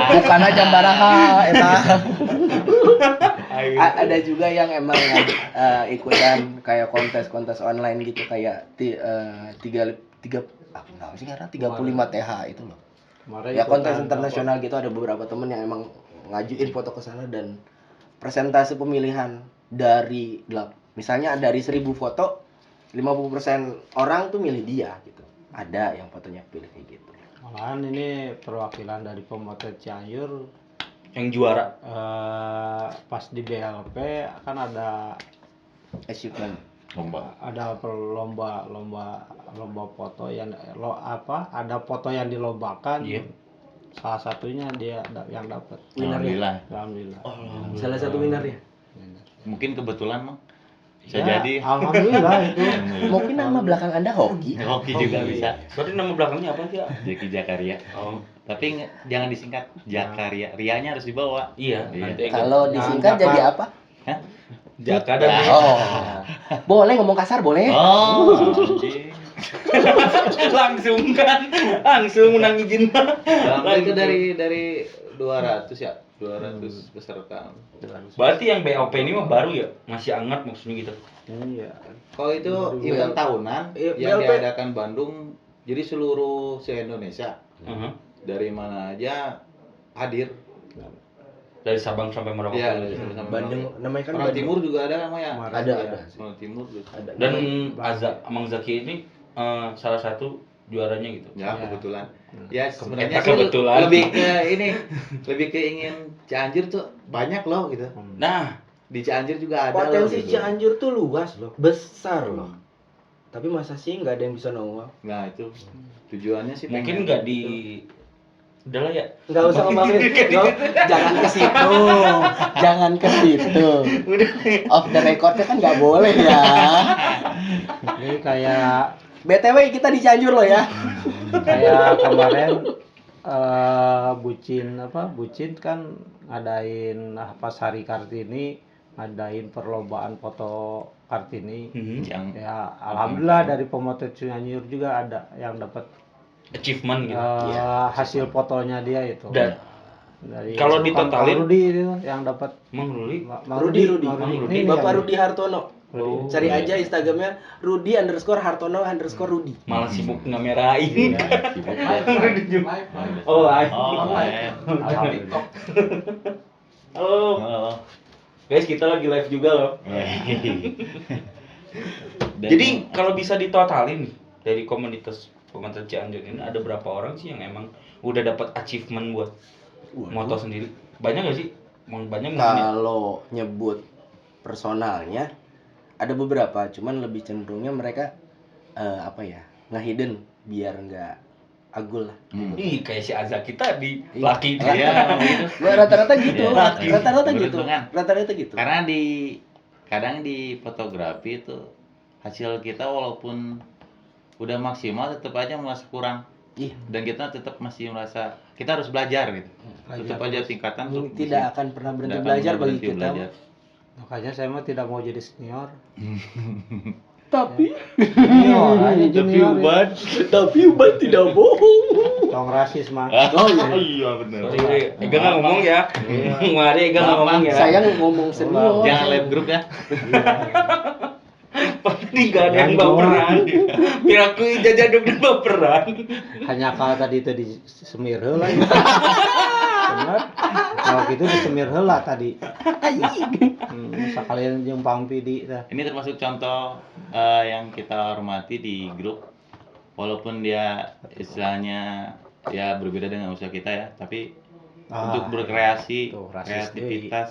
C: Bukan aja baraha eta. Ada juga yang emang ikutan kayak kontes-kontes online gitu kayak tiga apa sih karena 35 TH itu loh.
B: Kemarin
C: Ya kontes
B: ikutan
C: internasional gitu ada beberapa temen yang emang ngajuin foto ke sana dan persentase pemilihan dari misalnya dari 1000 foto 50% orang tuh milih dia gitu. Ada yang fotonya pilih kayak gitu.
B: Malahan ini perwakilan dari pemotret Cianjur
A: Yang juara.
B: pas di BLP kan ada
C: Achievement.
D: Lomba.
B: lomba foto yang ada foto yang dilombakan.
A: Iya.
B: Salah satunya dia yang dapat.
D: Alhamdulillah.
B: Alhamdulillah.
C: Salah satu winnernya.
D: Mungkin kebetulan Mang. Bisa
B: Ya,
D: jadi.
B: Alhamdulillah itu.
C: Mungkin nama belakang Anda Hoki.
D: Hoki juga bisa.
A: Berarti nama belakangnya apa sih ya?
D: Jeki Jakaria.
A: Oh,
D: Tapi jangan disingkat Jakaria. Rianya harus dibawa.
A: iya.
D: Iya.
A: Nanti
C: Kalau disingkat
B: Jaka.
C: jadi apa?
D: Hah?
A: Jaka dan
C: Oh. Boleh ngomong kasar boleh.
D: Oh, anjing.
A: langsung kan, langsung menang izin.
D: Lama itu dari 200 ya, 200 peserta.
A: Berarti yang BOP ini mah baru ya, masih hangat maksudnya gitu.
B: Iya.
D: Kalau itu event tahunan
C: Iya,
D: yang
C: BLP.
D: diadakan Bandung, jadi seluruh se-Indonesia dari mana aja hadir.
A: Dari Sabang sampai Merauke.
D: Iya, dari Sabang sampai
C: Bandung
D: Merauke.
C: namanya kan
D: Orang
C: Bandung.
D: Timur juga ada namanya.
C: Ada.
D: Orang Timur juga.
C: Ada.
A: Dan Amang Zaki ini salah satu juaranya gitu.
D: Ya, kebetulan. Ya, sebenarnya
A: Eta
D: sih
A: kebetulan.
D: lebih ke ini, lebih ke ingin Cianjur tuh banyak loh gitu.
A: Nah,
D: Di Cianjur juga ada
C: Potensi
D: loh gitu.
C: Cianjur tuh luas loh, besar loh. Tapi masa sih nggak ada yang bisa nongol?
D: Nah, itu tujuannya sih
A: mungkin
D: pengen
A: nggak
D: gitu.
A: di udahlah ya.
C: Nggak usah ngomongin, jangan ke situ, jangan ke situ. Off the recordnya kan nggak boleh ya.
B: Ini kayak
C: BTW kita di Cianjur loh ya.
B: kemarin Bucin kan ngadain pas hari Kartini ngadain perlombaan foto Kartini.
D: Yang
B: Ya alhamdulillah dari pemotret Cianjur juga ada yang dapat
A: Achievement gitu.
B: hasil fotonya dia itu.
A: Dan
B: Dari
A: kalau
B: Kang
A: ditotalin-
B: Rudi itu yang dapat
A: Mang Ruli.
C: Rudi.
B: Ini
C: Bapak
B: yang-
C: Rudi Hartono.
A: Oh,
C: Cari
A: iya.
C: aja Instagramnya Rudi_Hartono_Rudi.
A: Malah sibuk ngamerain.
D: sibuk
A: Oh,
D: Oh,
A: live.
B: Alhamdulillah.
A: Halo.
D: Oh.
A: Guys, kita lagi live juga loh. Jadi kalau bisa ditotalin nih, dari komunitas pemotret Cianjur ini ada berapa orang sih yang emang udah dapat achievement buat moto sendiri? Banyak gak sih? Emang banyak mungkin ya?
C: Kalau nyebut personalnya ada beberapa, cuman lebih cenderungnya mereka ngehidden biar nggak agul lah.
A: Ih, kayak si Azaki tadi,
C: Iya.
A: laki
D: Iya, gitu.
C: Rata-rata gitu,
D: Iya.
C: rata-rata gitu.
D: Karena kadang di fotografi itu hasil kita walaupun udah maksimal tetap aja merasa kurang.
C: Iya.
D: Dan kita tetap masih merasa kita harus belajar gitu. Tetap aja tingkatan untuk
C: Tidak akan pernah berhenti
D: tidak akan
C: belajar
D: pernah
C: bagi
D: berhenti
C: kita.
D: belajar.
B: Makanya saya mah tidak mau jadi senior.
C: Tapi
B: Junior, aja junior.
C: Uban tidak bohong.
B: Tong rasis mah.
C: Oh iya.
D: Iya benar.
A: Sorry, Ega nggak ngomong ya. Kemarin Ega nggak ngomong ya.
C: Saya ngomong senior.
D: Jangan live grup ya.
A: Pasti nggak ada yang baperan. Piraku jajaduk dan baperan.
B: Hanya kalau tadi itu disemir heula. Bener. Kalau gitu disemir heula tadi. Sakalian jeung Pang Pidi tah.
D: Ini termasuk contoh yang kita hormati di grup. Walaupun dia istilahnya ya berbeda dengan usaha kita ya, tapi untuk berkreasi,
B: tuh, rasis
D: kreativitas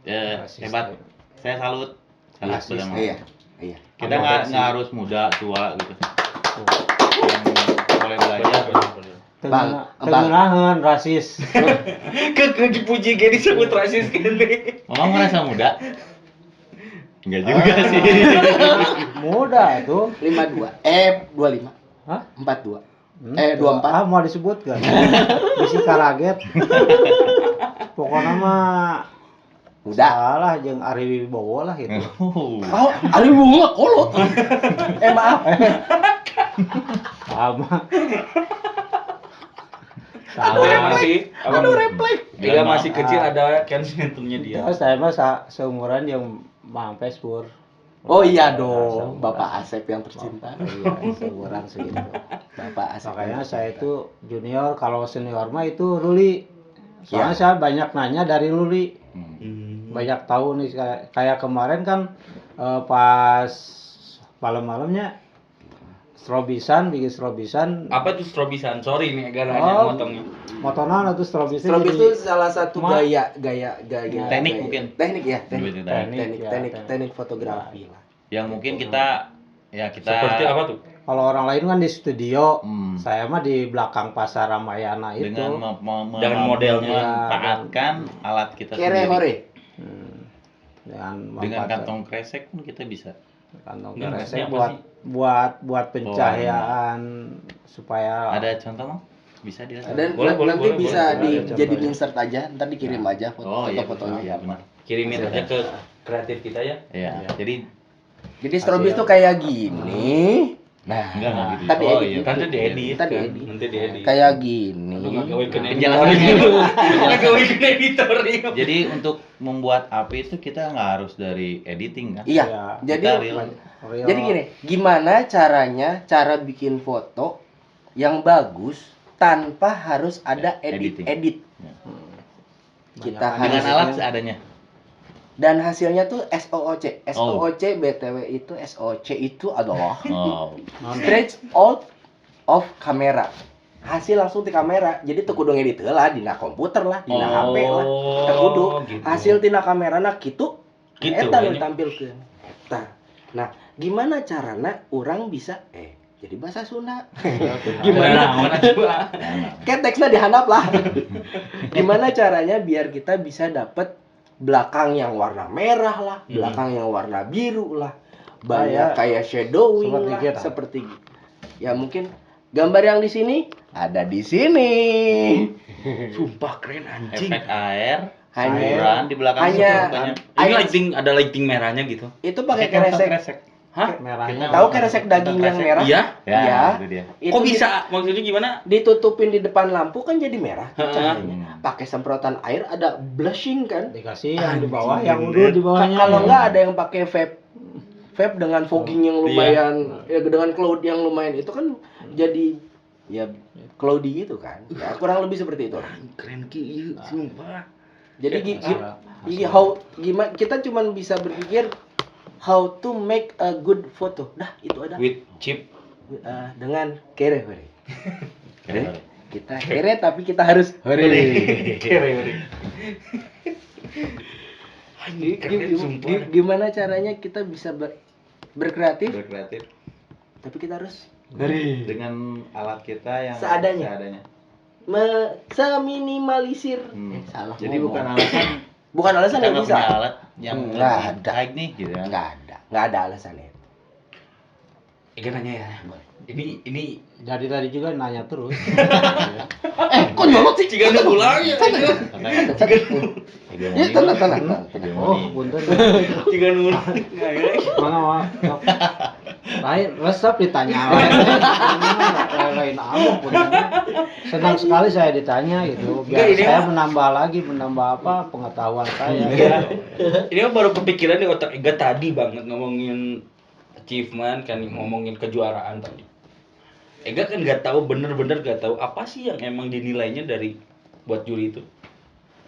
B: Rasis
D: hebat.
B: deui.
D: Saya salut. Salut
B: Rasis,
D: pada Mas.
C: Iya. Iya.
D: Kita nggak harus muda, tua gitu. Yang boleh belajar.
C: Bang,
B: Tengenaheun rasis.
A: Ke dipuji kayak disebut rasis gini.
D: Mama merasa muda? Enggak juga sih.
B: Muda tuh.
C: 52. 25.
B: Hah?
C: 42.
B: 24. Ah, mau disebutkan. Bisi karaget. Pokoknya mah
C: Udah.
B: salah jeung Ari Wibowo lah gitu.
D: Oh.
C: Oh, ari bunga kolot. Maaf.
B: Sama.
A: Ega masih
C: refleks.
A: Ega masih kecil ada kensentumnya dia.
B: Terus saya mah seumuran yang Mang Pespur.
C: Oh iya dong, Bapak Asep yang tercinta.
B: Iya, seumuran segitu.
C: Bapak Asep.
B: Makanya saya itu junior, kalau senior mah itu Ruli. Soalnya
C: Ya.
B: saya banyak nanya dari Ruli.
A: Hmm.
B: Banyak tahu nih kayak kemarin kan pas malam-malamnya bikin strobisan.
A: Apa tuh strobisan? Sorry nih Ega nanya
B: Oh.
A: motongnya.
B: Motonan atau strobisan.
C: Strobis
B: jadi-
C: itu salah satu
B: Ma-
C: gaya.
D: Teknik
C: gaya.
D: mungkin.
C: Teknik ya, teknik.
B: Teknik, ya, teknik.
C: Teknik fotografi lah.
D: Yang mungkin kita
A: Seperti apa tuh?
B: Kalau orang lain kan di studio,
D: Hmm.
B: saya mah di belakang pasar Ramayana itu.
D: dengan
A: Dengan modelnya.
D: memanfaatkan alat kita
C: Kere
D: sendiri.
C: hore.
B: Dengan
D: Dengan
B: memanfaatkan
D: kantong kresek pun kita bisa.
B: kantong
A: Enggak,
B: kresek
A: maksudnya apa
B: buat pencahayaan supaya
D: Ada contoh Mang? Bisa dilihat.
C: Dan
A: Boleh, boleh,
C: nanti
A: boleh,
C: bisa
B: boleh.
C: jadi
B: Contohnya.
C: insert aja, ntar dikirim aja
D: Oh iya,
C: foto-fotonya.
D: iya benar.
A: Kirimin aja ke kreatif kita ya.
D: Iya.
B: Iya.
D: Jadi
C: Jadi strobis tuh kayak gini. Nah,
D: enggak gitu.
C: tadi
D: Oh
C: edit.
D: iya.
A: Kan nanti diedit.
C: Tadi
A: kan.
C: edit.
A: Nanti diedit.
C: Kayak gini.
A: Lu nggak gawekeun
D: Penjelasannya.
A: Gawekeun editorial.
D: Jadi untuk membuat api itu kita nggak harus dari editing kan?
C: Iya.
B: Iya.
C: Jadi
D: Kita real.
C: jadi gini, gimana cara bikin foto yang bagus tanpa harus ada
D: Editing.
C: edit.
D: Ya.
C: Kita
D: Dengan
C: harus
D: alat seadanya.
C: dan hasilnya tuh SOOC.
D: Oh.
C: SOOC BTW itu SOC itu adalah
D: Oh.
C: straight out of camera. Hasil langsung di kamera. Jadi teu kudu ngedit heula dina komputer lah, dina HP lah. Teu kudu.
A: gitu.
C: Hasil tina kamerana kitu.
A: Kitu,
C: Eta nu
A: kayaknya.
C: ditampilkeun. Eta. Nah, gimana carana orang bisa jadi bahasa Sunda?
A: Gimana? Mana coba?
C: Kayak teksnya dihandap lah. Gimana caranya biar kita bisa dapet belakang yang warna merah lah, belakang yang warna biru lah, banyak kayak shadowing
B: seperti
C: lah,
B: kita.
C: seperti ya mungkin gambar yang di sini ada di sini. Sumpah keren anjing.
D: Efek air,
C: Hanya
D: hiburan di belakang
C: hanya
D: itu banyak.
A: Ini lighting, ada lighting merahnya gitu.
C: itu pakai
D: Kayak kantong
C: keresek.
A: Hah?
B: merahnya.
C: Tahu keresek daging yang merah?
A: Iya?
D: Ya,
C: Iya.
D: itu dia.
C: Itu
A: Kok bisa? Maksudnya gimana?
C: ditutupin di depan lampu kan jadi merah tuh
A: Heeh.
C: cahayanya. Pakai semprotan air ada blushing kan?
B: Dikasih yang di bawah, yang udah di bawahnya.
C: Kalau nggak ada yang pakai vape dengan fogging yang lumayan, ya dengan cloud yang lumayan itu kan jadi ya cloudy gitu kan. Ya kurang lebih seperti itu.
A: Keren ki, sumpah.
C: Jadi gimana kita cuman bisa berpikir how to make a good photo. Dah itu ada.
A: With chip.
C: Dengan kere hore.
D: Keren.
C: Kita kere tapi kita harus hore. Gimana caranya kita bisa berkreatif
D: Berkreatif
C: tapi kita harus
D: dengan alat kita yang
C: Seadanya. seminimalisir. Salah.
D: Jadi
C: ngomong.
D: bukan alasan
C: Bukan alasan
D: kita
C: yang
D: nggak
C: bisa.
D: punya alat yang
C: Nggak
D: lebih
C: ada.
D: baik nih gitu ya.
C: Nggak ada alasannya.
A: Ega nanya ya. Ini
B: Dari tadi juga nanya terus.
C: Kok nyolot sih?
A: jika nu ulang ya.
C: Ya tenang.
B: Oh, punten.
A: Jika nu ulang.
B: Mana, Mak? lain resep ditanya lain ampun. Senang sekali saya ditanya gitu. Biar
A: Enggak, ini
B: saya
A: mah-
B: menambah apa pengetahuan saya.
A: Iya. Ini mah baru kepikiran di otak Ega tadi banget ngomongin achievement kan, ngomongin kejuaraan tadi. Ega kan nggak tahu bener-bener nggak tahu apa sih yang emang dinilainya dari buat juri itu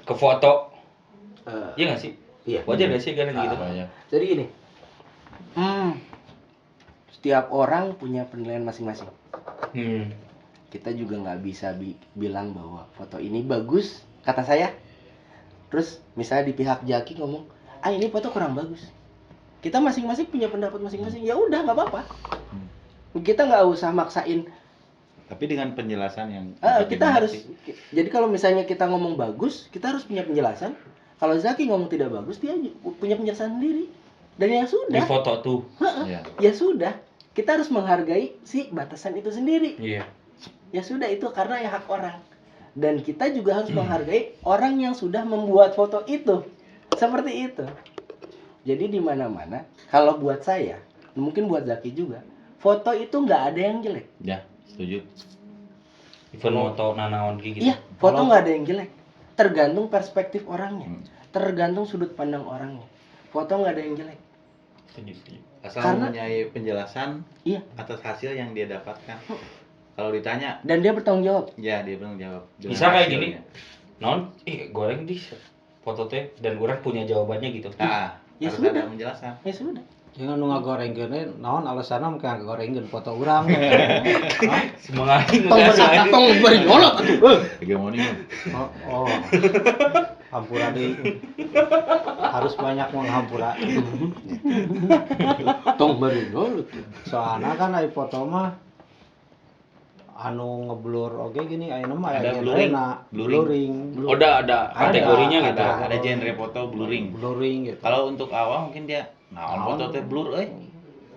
A: ke foto. Iya nggak sih?
C: Iya.
A: Wajar nggak sih kan gitu?
D: Banyak.
C: Jadi gini, setiap orang punya penilaian masing-masing.
A: Hmm.
C: Kita juga nggak bisa bilang bahwa foto ini bagus kata saya. Terus misalnya di pihak Jaki ngomong, ini foto kurang bagus. Kita masing-masing punya pendapat masing-masing. Ya udah nggak apa-apa. Kita nggak usah maksain.
D: Tapi dengan penjelasan yang
C: Kita harus. Jadi kalau misalnya kita ngomong bagus, kita harus punya penjelasan. Kalau Zaki ngomong tidak bagus, dia punya penjelasan sendiri. Dan ya
A: Di
C: sudah.
A: foto tuh.
D: ya.
C: Ya sudah. Kita harus menghargai si batasan itu sendiri.
A: Iya.
C: Ya sudah, itu karena ya hak orang. Dan kita juga harus menghargai orang yang sudah membuat foto itu. Seperti itu. Jadi di mana-mana, kalau buat saya, mungkin buat Zaki juga, foto itu nggak ada yang jelek.
D: Ya, setuju.
A: Even foto nanaon gitu.
C: Iya, foto nggak ada yang jelek. Tergantung perspektif orangnya, tergantung sudut pandang orangnya. Foto nggak ada yang jelek.
A: Setuju.
D: Asal
C: Karena-
D: mempunyai penjelasan
C: Iya.
D: atas hasil yang dia dapatkan. Kalau ditanya,
C: Dan dia bertanggung jawab.
D: ya dia bilang jawab. dengan
A: Bisa kayak
D: hasilnya.
A: gini. Non, goreng di foto teh dan orang punya jawabannya gitu.
D: Nah,
C: Ya
D: harus
C: sudah.
D: ada penjelasan.
C: Ya sudah.
B: Jangan nu ngagorengkeun naon alasanna mungkin ngagorengkeun foto urang.
A: Semangat
C: Tong beri nyolot atuh.
D: Hegemoni.
B: Oh. Hampura deui. Harus banyak menghampura.
C: Tong beri nyolot.
B: Soalnya kan ai foto mah anu ngeblur oke gini ayeuna mah
D: Ada
B: aya
D: blurring.
B: blurring.
A: Oh, ada kategorinya gitu.
D: Ada genre foto blurring.
B: Blurring gitu.
D: Kalau untuk awam mungkin dia foto teh blur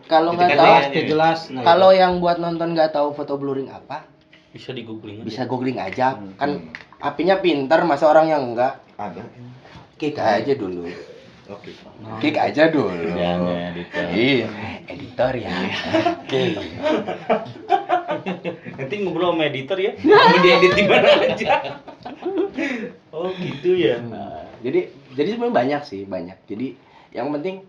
C: Kalau
D: Itu
C: nggak
D: kan
C: tahu,
D: dia-
B: Pasti jelas. Nah,
C: kalau yang buat nonton nggak tahu foto blurring apa,
A: Bisa di googling aja.
C: bisa googling aja. Kan apinya pinter, masa orang yang enggak.
D: ada.
C: Klik aja dulu.
D: Oke.
C: Klik aja dulu.
D: Jangan editor.
C: Iya, editor ya. Oke.
A: Nanti ngobrol sama editor ya. Mau diedit di mana aja. Oh, gitu ya.
C: Jadi sebenarnya banyak sih, banyak. Jadi yang penting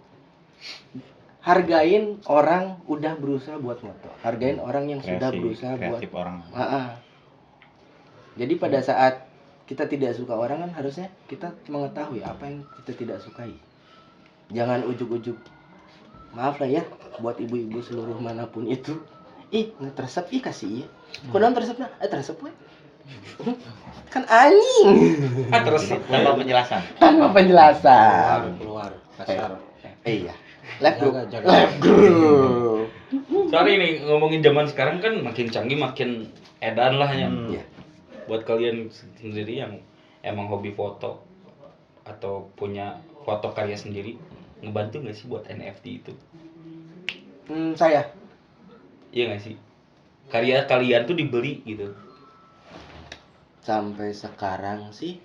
C: hargain orang udah berusaha buat foto. Hargain orang yang sudah berusaha buat.
D: kreatif orang.
C: Jadi pada saat kita tidak suka orang kan harusnya kita mengetahui apa yang kita tidak sukai. Jangan ujuk-ujuk. Maaf lah ya buat ibu-ibu seluruh manapun itu. Ngetresep kasih ya. Kunaon tresepna? Tresep we. Kan anjing.
A: Terus
D: Tanpa penjelasan.
C: Tanpa penjelasan.
B: keluar kasar.
C: Iya. Left group.
B: Jaga.
C: Left group.
A: sorry nih ngomongin zaman sekarang kan makin canggih, makin edan lah ya.
C: Iya.
A: Buat kalian sendiri yang emang hobi foto atau punya foto karya sendiri, ngebantu nggak sih buat NFT itu?
C: Saya
A: Iya nggak sih? Karya kalian tuh dibeli gitu.
C: sampai sekarang sih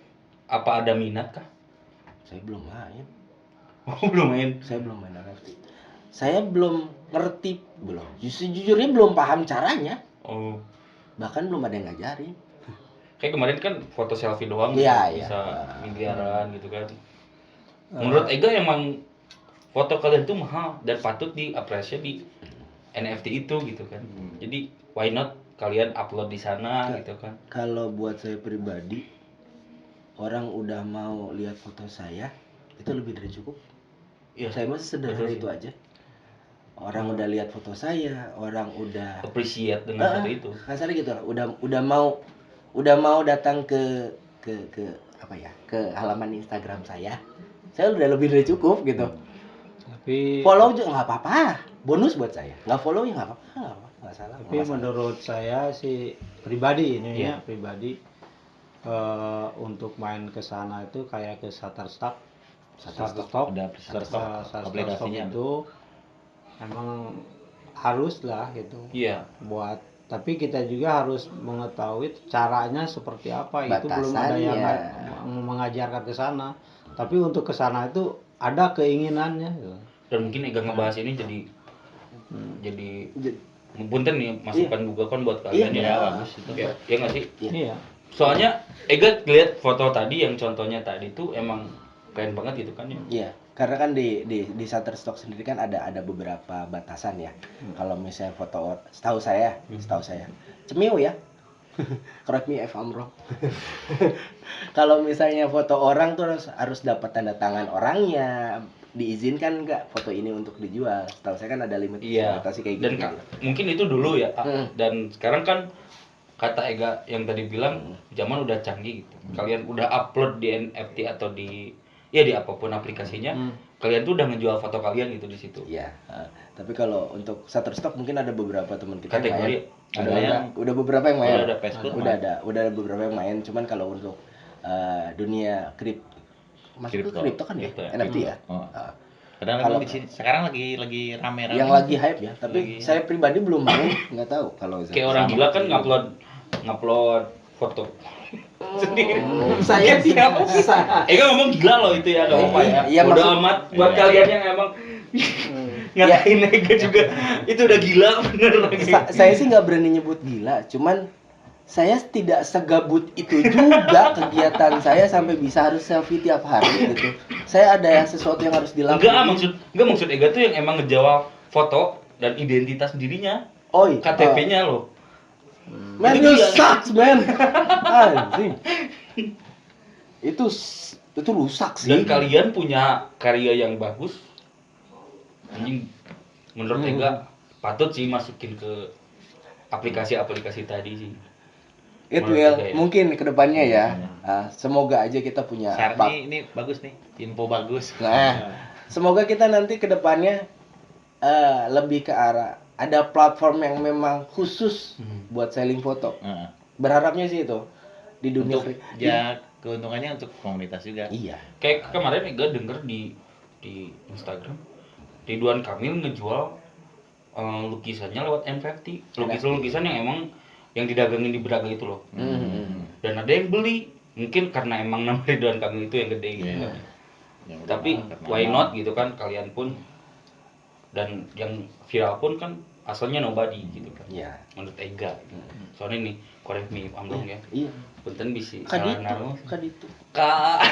A: Apa ada minat kah?
C: saya belum main.
A: Oh, belum main.
C: Saya belum main NFT. Saya belum ngerti, belum. Jujurnya belum paham caranya.
A: Oh,
C: Bahkan belum ada yang ngajarin.
A: kayak kemarin kan foto selfie doang
C: Iya, iya.
A: bisa miliaran gitu kan. Menurut Ega emang foto kalian tuh mahal dan patut diapresiasi di NFT itu gitu kan. Jadi why not kalian upload di sana gitu kan.
C: Kalau buat saya pribadi, orang udah mau lihat foto saya, itu lebih dari cukup.
A: Iya.
C: Saya masih sederhana
A: Betul sih.
C: itu aja. Orang udah lihat foto saya, orang udah
A: Appreciate dengan foto itu.
C: kasarnya gitu lah. Udah mau datang ke apa ya? Ke halaman Instagram saya. Saya udah lebih dari cukup gitu.
B: Tapi
C: Follow juga nggak apa-apa. Bonus buat saya. Nggak follow ya nggak apa-apa. Nggak salah.
B: tapi menurut saya sih pribadi ini ya pribadi untuk main ke sana itu kayak ke Shutterstock. Shutterstock
D: Ada Shutterstock, aplikasinya.
B: itu emang harus lah gitu
A: Iya.
B: buat, tapi kita juga harus mengetahui caranya seperti apa. Itu belum ada yang mengajarkan ke sana, tapi untuk ke sana itu ada keinginannya gitu.
A: Dan mungkin Ega ngebahas ini jadi jadi
C: Jadi-
A: punten nih masukan juga kan buat kalian
C: Iya,
A: ya.
D: bagus itu.
A: Ya nggak sih?
B: Iya.
A: Soalnya Ega lihat foto tadi yang contohnya tadi tuh emang keren banget gitu kan ya.
C: Iya, karena kan di Shutterstock sendiri kan ada beberapa batasan ya. Kalau misalnya foto setahu saya cemil ya. Correct me if I'm wrong. Kalau misalnya foto orang tuh harus dapat tanda tangan orangnya, diizinkan nggak foto ini untuk dijual. Setahu saya kan ada
A: Iya.
C: limitasi kayak
A: Dan
C: gitu.
A: mungkin itu dulu ya.
C: Hmm.
A: Dan sekarang kan kata Ega yang tadi bilang zaman udah canggih gitu. Kalian udah upload di NFT atau di apapun aplikasinya, kalian tuh udah ngejual foto kalian gitu di situ.
C: Iya. Tapi kalau untuk Shutterstock mungkin ada beberapa teman kita yang
A: Kategori
C: main.
D: ada yang-
C: udah beberapa yang main.
D: udah ada Facebook
C: udah ada beberapa yang main. Cuman kalau untuk dunia masuk ke kripto kan ya,
A: Kripto ya.
C: NFT ya.
D: Oh.
C: Ah,
D: Padahal
C: Kalau-
D: memang di sini sekarang lagi rame-rame.
C: yang lagi hype ya. Tapi
D: Lagi-
C: saya pribadi belum main, nggak tahu kalau
A: Kayak orang
D: Sama.
A: gila kan ngupload foto sendiri.
C: saya siapa sih?
A: Ega ngomong gila loh itu ya, gak apa-apa ya.
C: Iya,
A: Udah
C: maksud-
A: amat buat
D: Iya.
A: kalian yang emang ngatain Ega juga. Itu udah gila bener lagi.
C: Saya sih nggak berani nyebut gila, cuman saya tidak segabut itu juga kegiatan saya sampai bisa harus selfie tiap hari gitu. Saya ada sesuatu yang harus dilakukan.
A: Enggak maksud Ega tuh yang emang ngejawab foto dan identitas dirinya,
C: Oh iya.
A: KTP-nya loh.
C: Man,
A: Itu
C: you
A: dia.
C: sucks, man. Anjing. Itu rusak sih.
A: Dan kalian punya karya yang bagus. Anjing, menurut Ega patut sih masukin ke aplikasi-aplikasi tadi sih.
C: It
A: menurut
C: will
A: Ega ya.
C: mungkin kedepannya ya. Semoga aja kita punya
D: Sarni ini bagus nih, info bagus.
C: Nah, semoga kita nanti kedepannya lebih ke arah ada platform yang memang khusus buat selling foto.
D: Heeh.
C: Berharapnya sih itu di dunia
D: Untuk keuntungannya untuk komunitas juga.
C: Iya.
A: Kayak kemarin Ega denger di Instagram, Ridwan Kamil ngejual lukisannya lewat NFT. Lukisan yang emang yang didagangin di Braga itu loh. Dan ada yang beli. Mungkin karena emang nama Ridwan Kamil itu yang gede gitu.
D: Iya.
A: kan.
D: Ya udah,
A: Tapi
D: karena
A: why not gitu kan, kalian pun. Dan yang viral pun kan asalnya nobody gitu kan.
C: Iya.
A: Menurut Ega. Soalnya nih, correct me if I'm wrong ya.
C: Iya.
A: Punten bisi
C: Kaditu.
A: Kak,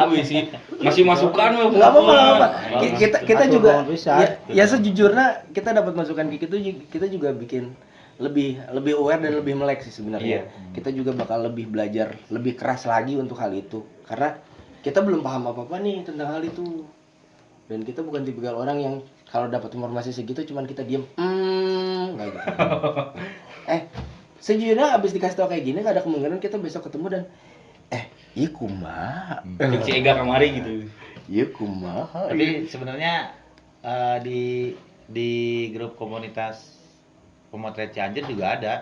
A: bisi masih masukan loh.
C: Enggak apa-apa, enggak apa-apa.
A: Bagus.
C: Kita
B: Atur
C: juga
B: banget bisa.
C: ya sejujurnya kita dapat masukan kayak gitu kita juga bikin lebih aware dan lebih melek sih sebenarnya.
A: Iya.
C: Kita juga bakal lebih belajar lebih keras lagi untuk hal itu karena kita belum paham apa-apa nih tentang hal itu. Dan kita bukan tipikal orang yang kalau dapat informasi segitu cuman kita diem kayak gitu. Sejujurnya abis dikasih tau kayak gini ada kemungkinan kita besok ketemu dan iya kumaha.
A: Si Ega kemari gitu.
C: Iya kumaha.
D: Tapi sebenarnya di grup komunitas pemotret Cianjur juga ada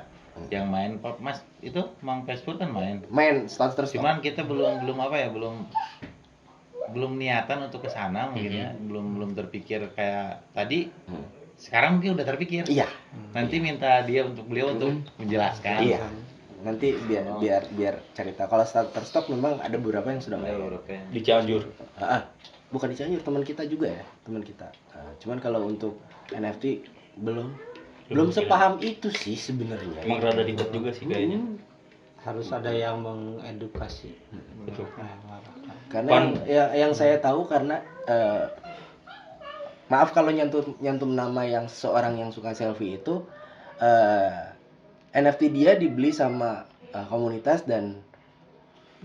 D: yang main pop mas itu Mang Facebook kan main.
C: Status
D: Cuman kita belum apa ya belum niatan untuk ke sana mungkin ya belum terpikir kayak tadi. Sekarang mungkin udah terpikir.
C: Iya.
D: Nanti minta dia untuk beliau untuk menjelaskan.
C: Iya. Nanti biar cerita. Kalau Shutterstock memang ada beberapa yang sudah main.
A: Di Cianjur.
C: Bukan di Cianjur, teman kita juga ya, teman kita. Cuman kalau untuk NFT belum sepaham itu sih sebenarnya.
A: Emang rada ribet juga sih kayaknya.
B: Harus ada yang mengedukasi.
A: Betul.
C: Karena yang saya tahu karena maaf kalau nyantum nama yang seorang yang suka selfie itu NFT dia dibeli sama komunitas dan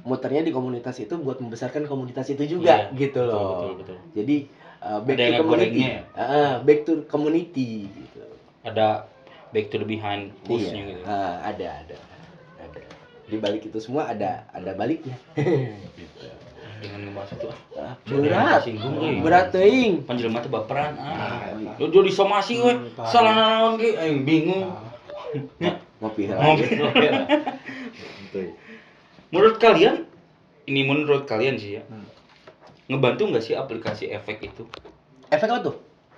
C: muternya di komunitas itu buat membesarkan komunitas itu juga
A: Iya,
C: gitu loh.
A: betul.
C: Jadi back
A: Ada
C: to
A: yang
C: community.
A: gorengnya
C: Back to community gitu.
A: Ada back to the behind push-nya
C: Iya.
A: gitu.
C: Ada. Di balik itu semua ada baliknya.
A: Dengan ngebahas itu
C: Berat.
A: singgung euy.
C: Berat teuing.
A: Panjelema teh baperan Lu jadi somasi we. Salah naon ge bingung.
C: Ngopi lah.
A: Ngopi. Menurut kalian sih ya. Ngebantu nggak sih aplikasi efek itu?
C: Efek apa tuh?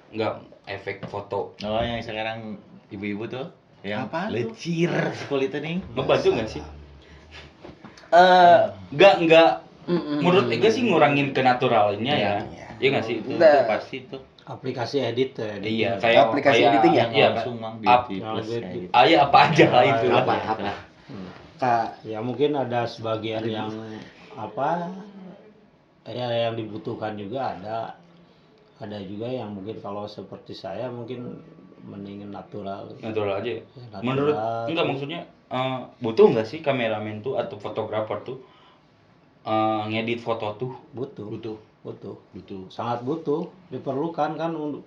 A: Nggak, efek foto.
D: Oh yang sekarang ibu-ibu tuh yang
C: Apaan tuh?
D: lecir sekali itu nih.
A: Ngebantu nggak sih? Nggak. Menurut Ega sih ngurangin kenaturalnya ya.
C: Iya.
A: Iya nggak sih?
D: Itu
C: Nah.
D: pasti tuh.
B: aplikasi edit
A: Iya, kayak
C: Aplikasi
A: kayak-
C: editing ya?
A: Iya,
D: langsung mang
A: Up.
D: beauty
B: Yang
D: plus
B: beauty.
D: kayak gitu.
A: ya apa aja lah itu.
C: Apa? Kak,
B: ya mungkin ada sebagian apa ya yang dibutuhkan juga ada juga yang mungkin kalau seperti saya mungkin mendingin natural.
A: Natural aja.
B: Natural.
A: Menurut enggak maksudnya butuh nggak sih kameramen tuh atau fotografer tuh ngedit foto tuh?
B: butuh sangat butuh, diperlukan kan untuk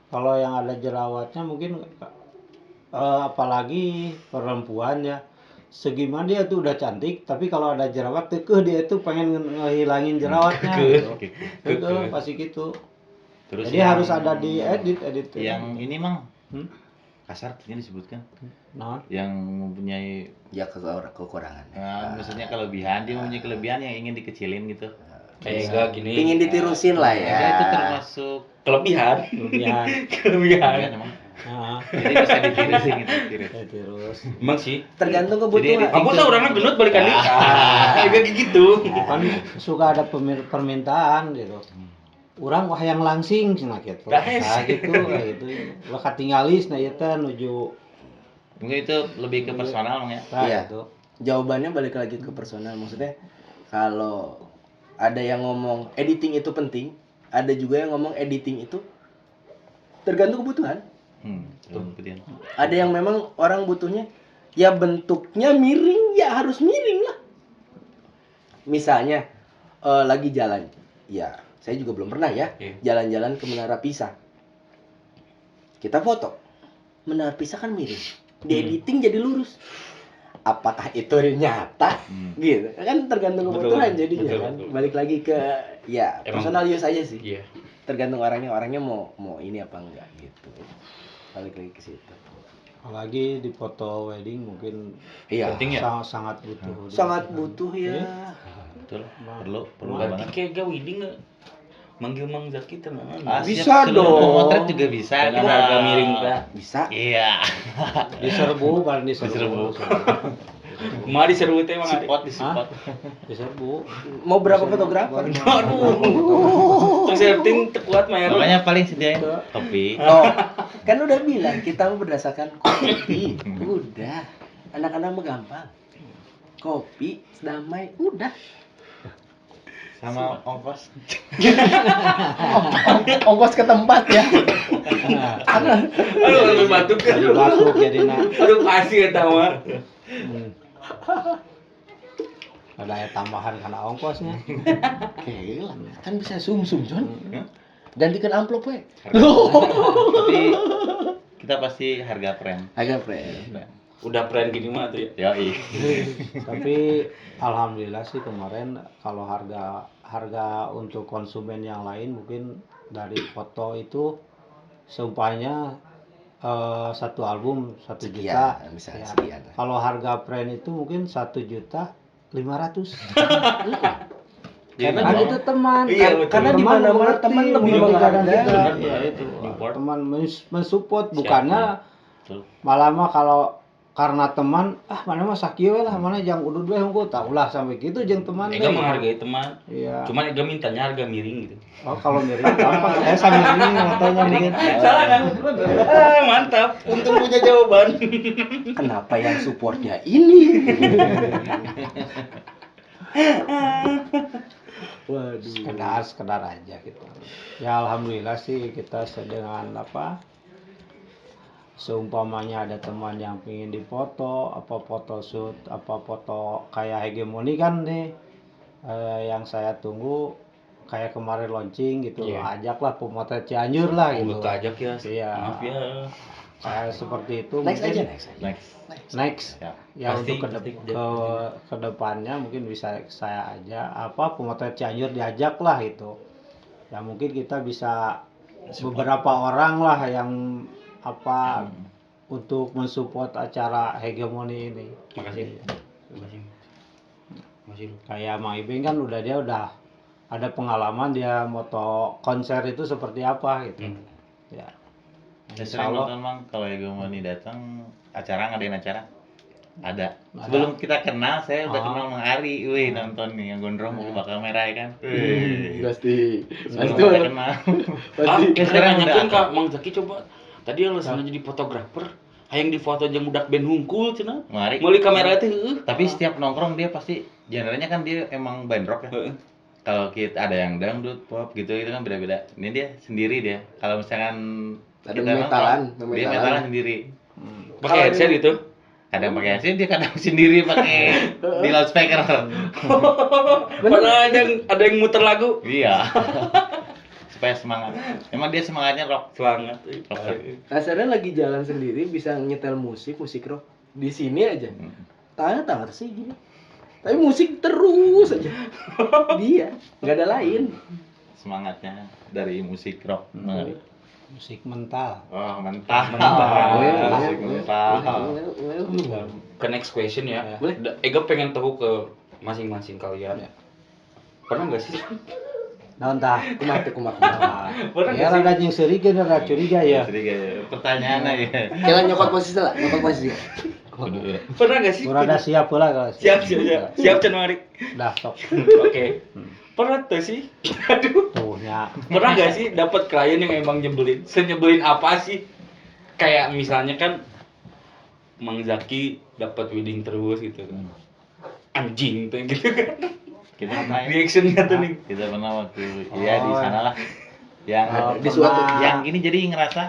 B: kalau yang ada jerawatnya mungkin apalagi perempuan ya, segimana dia tuh udah cantik tapi kalau ada jerawat dia itu pengen ngehilangin jerawatnya gitu. Pasti gitu.
D: Terus
B: Jadi harus ada di edit
D: yang ini mang
B: Hmm?
D: kasar ini disebutkan
B: Nah,
D: yang mempunyai
C: ya kekurangan.
D: maksudnya kelebihan, dia mempunyai kelebihan yang ingin dikecilin gitu.
A: Kayak enggak gini.
C: Pingin ditirusin lah ya.
D: Ya, itu termasuk
A: Kelebihan.
B: kemudian
A: Kelebihan.
D: emang.
B: nah,
D: Jadi bisa ditirusin gitu, tiris.
B: terus
A: Emang sih.
C: Tergantung kebutuhan.
D: Jadi-
A: Aku tuh orangnya gendut balikan nikah. Kayak gitu.
B: kan suka ada permintaan gitu. Urang wah yang langsing cenah gitu.
A: Dah,
B: Nah, gitu kayak gitu. Lah katinggalis nah ieu teh nuju
D: Mungkin itu lebih ke personal Mang, ya.
B: nah,
C: Iya.
B: gitu.
C: Jawabannya balik lagi ke personal. Maksudnya kalau ada yang ngomong editing itu penting, ada juga yang ngomong editing itu tergantung kebutuhan.
D: Betul, kemudian.
C: Ada yang memang orang butuhnya ya bentuknya miring, ya harus miring lah. Misalnya lagi jalan, ya saya juga belum pernah ya
A: Iya.
C: jalan-jalan ke Menara Pisa. Kita foto, Menara Pisa kan miring, di editing jadi lurus. Apakah itu nyata? Gitu kan tergantung
A: Betul,
C: kebutuhan jadinya
A: betul,
C: kan.
A: betul.
C: Balik lagi ke ya
A: Emang-
C: personal use aja sih.
A: Iya.
C: Tergantung orangnya mau ini apa enggak gitu. Balik lagi ke situ.
B: Apalagi di foto wedding mungkin
C: Iya.
A: Penting ya.
B: sangat butuh.
C: Sangat butuh ya.
D: Betul, perlu
A: Berarti
D: banget.
A: kayak gak wedding nggak manggil Mang Zaki teman.
C: Bisa
D: seluruh
C: dong.
D: Motret juga bisa.
A: Dengan
D: kita-
A: harga miring Pak.
C: Bisa.
D: Iya.
B: Diserbu kan diserbu.
A: Mah diseru teh Mang Ari.
D: Support.
B: Diserbu.
C: Mau berapa fotografer?
A: Aduh. Terus setting kuat mah ya.
D: Makanya paling sediain topi.
C: Oh, kan udah bilang kita mau berdasarkan kopi. Udah. Anak-anak mah gampang. Kopi, damai, udah.
D: Sama ongkos.
C: Ongkos ke tempat ya.
A: Aduh, aduh batuk kan.
B: Jadi batuk jadinya.
A: Aduh pasti eta mah.
B: Ada ya tambahan karena ongkosnya.
C: Gila, kan bisa sum-sum, John. Gantikan amplop we.
D: Tapi kita pasti harga friend.
C: Agak friend.
A: Udah brand gini mah tuh ya.
D: Yoi.
B: Tapi alhamdulillah sih kemarin kalau harga untuk konsumen yang lain mungkin dari foto itu seumpamanya satu album 1 juta.
C: Sekian, misalnya
B: Ya.
C: sekian.
B: Kalau harga print itu mungkin 1.500.000. Karena
D: Jadi,
B: itu teman.
A: Iya, betul.
C: Karena di
B: Teman
C: mana-mana
B: mengerti,
C: teman lebih
B: memperhatikan
C: menghargai.
B: kita.
A: Benar,
B: Ya
A: benar.
B: itu.
A: Support.
B: Teman mensupport bukannya
D: Betul.
B: malah mah kalau karena teman mana mah sakieu we lah mana jang udud we hungkul tah ulah sampai gitu jeung teman
A: Ega
B: teh.
A: menghargai teman.
B: Iya.
A: Cuman Ega mintanya harga miring gitu.
B: Oh kalau miring gampang sambil ini motonya mungkin.
A: Salah kan? Mantap. Untung punya jawaban.
C: Kenapa yang supportnya ini? Waduh.
B: Sekedar aja gitu. Ya alhamdulillah sih kita dengan seumpamanya ada teman yang pingin dipoto apa foto shoot apa foto kayak hegemoni kan nih yang saya tunggu kayak kemarin launching gitu.
A: Iya.
B: Ajaklah pemotret Cianjur lah gitu.
A: Untuk ajak ya.
B: Iya.
A: Maaf ya.
B: Kayak seperti itu
C: Next
B: mungkin
C: aja, next aja.
B: next
D: Ya.
B: ya
A: Pasti,
B: untuk
A: pasti.
B: ke depannya mungkin bisa saya aja pemotret Cianjur diajak lah itu ya mungkin kita bisa beberapa orang lah yang untuk mensupport acara hegemoni ini.
A: Makasih. Makasih. Makasih lu.
B: Kayak Mang Ibing kan dia udah ada pengalaman dia moto konser itu seperti apa gitu ya.
D: Saya
B: Insya
D: sering
B: Allah.
D: nonton Mang kalau hegemoni datang acara ngadain acara. Ada.
B: Ada.
D: Sebelum kita kenal, saya udah
B: Oh.
D: kenal Mang Ari. Wih, nonton nih yang gondrong mau bakal merah ya kan.
C: Pasti.
D: Sebelum
C: Pasti.
D: kita kenal.
A: Kita
D: sekarang
A: nanyakan
D: udah
A: Kak Mang Zaki coba. Tadi alasannya jadi fotografer. Hayang difoto jeung budak band hungkul cenah.
D: Mang Ari.
A: Meuli kamera teh heueuh.
D: Tapi setiap nongkrong dia pasti genrenya kan dia emang band rock ya.
A: Heeh.
D: Kalau kita ada yang dangdut, pop gitu itu kan beda-beda. Ini dia sendiri dia. Kalau misalkan
C: Ada
D: kita
C: metalan,
D: nongkrong, dia
C: metalan.
D: metalan sendiri.
A: Pakai
C: Kalau
A: headset
C: ini-
A: gitu.
D: Kadang pakai headset, dia kadang sendiri pakai di loudspeaker.
A: Padahal ada yang muter lagu.
D: Iya. Supaya semangat. Emang dia semangatnya rock.
A: Semangat.
D: Rocker.
C: Kasarnya lagi jalan sendiri bisa nyetel musik rock di sini aja. Tangan sih gini. Tapi musik terus aja. Dia nggak ada lain.
D: Semangatnya dari musik rock.
B: Musik mental.
D: Oh, mentah.
A: Mentah.
D: Musik mentah.
A: Ke next question ya.
C: Boleh.
A: Ega pengen tahu ke masing-masing kalian.
B: Ya.
A: Pernah nggak sih?
B: Naon tah?
C: Kumak.
A: Pernah
B: Ya
A: nggak sih?
B: rada jeung seurigeun rada curiga ya.
D: Jadi kayak pertanyaannya ya.
C: Kalian nyokot posisi lah, nyokot posisi.
A: Pernah nggak sih?
B: Kurang siap pula kalau
A: Siap Cen Mari.
B: dah sok.
A: Oke. Pernah tuh sih? Aduh.
B: Tuh nya.
A: Pernah nggak sih dapat klien yang emang nyebelin? Senyebelin apa sih? Kayak misalnya kan Mang Zaki dapat wedding terus gitu kan. Anjing tuh gitu kan.
D: Kita pernah ya?
A: Reactionnya tuh nih.
D: Kita pernah waktu ya di sana lah. Yang
C: Di suatu
D: yang gini jadi ngerasa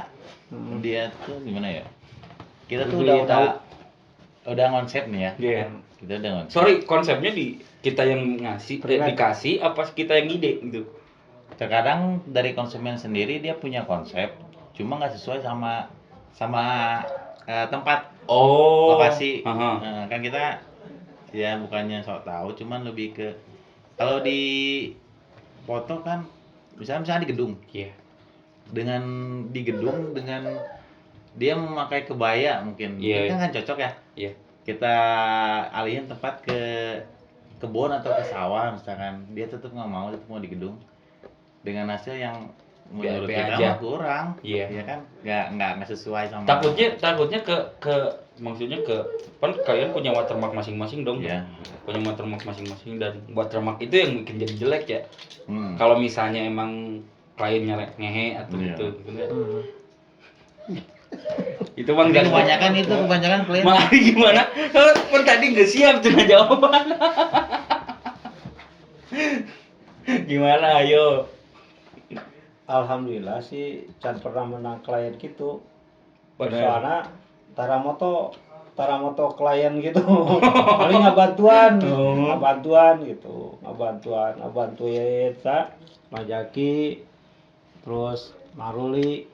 D: dia tuh gimana ya? Kita tuh udah konsep nih ya.
A: Iya.
D: Kita udah konsep.
A: Sorry, konsepnya di kita yang ngasih, dikasih apa kita yang ide gitu.
D: Terkadang dari konsumen sendiri dia punya konsep, cuma nggak sesuai sama tempat
A: Oh.
D: lokasi.
A: Aha.
D: Nah, kan kita ya bukannya sok tahu, cuman lebih ke kalau di foto kan misalnya di gedung,
A: Iya.
D: dengan di gedung dengan dia memakai kebaya mungkin,
A: Iya,
D: mungkin kan cocok ya.
A: Iya.
D: Kita alihin tempat ke kebun atau ke sawah misalkan, dia tetap nggak mau, tetap mau di gedung dengan hasil yang menurut
A: BLP
D: kita
A: aja.
D: mah kurang.
A: Iya.
D: Ya kan nggak sesuai sama
A: Takutnya ke maksudnya kan kalian punya watermark masing-masing dong.
D: Iya.
A: Punya watermark masing-masing dan watermark itu yang bikin jadi jelek ya.
D: Hmm.
A: Kalau misalnya emang kliennya ngehe atau
D: Iya.
A: gitu kan. Itu Bang
D: Tapi
A: jangan
D: kebanyakan klien
A: Mari gimana? Kan tadi nggak siap dengan jawaban. Gimana ayo?
B: Alhamdulillah sih can pernah menang klien gitu.
A: Bener.
B: Soalnya taramoto klien gitu. Paling ngabantuan gitu. Ngabantuin sa Majaki terus Maruli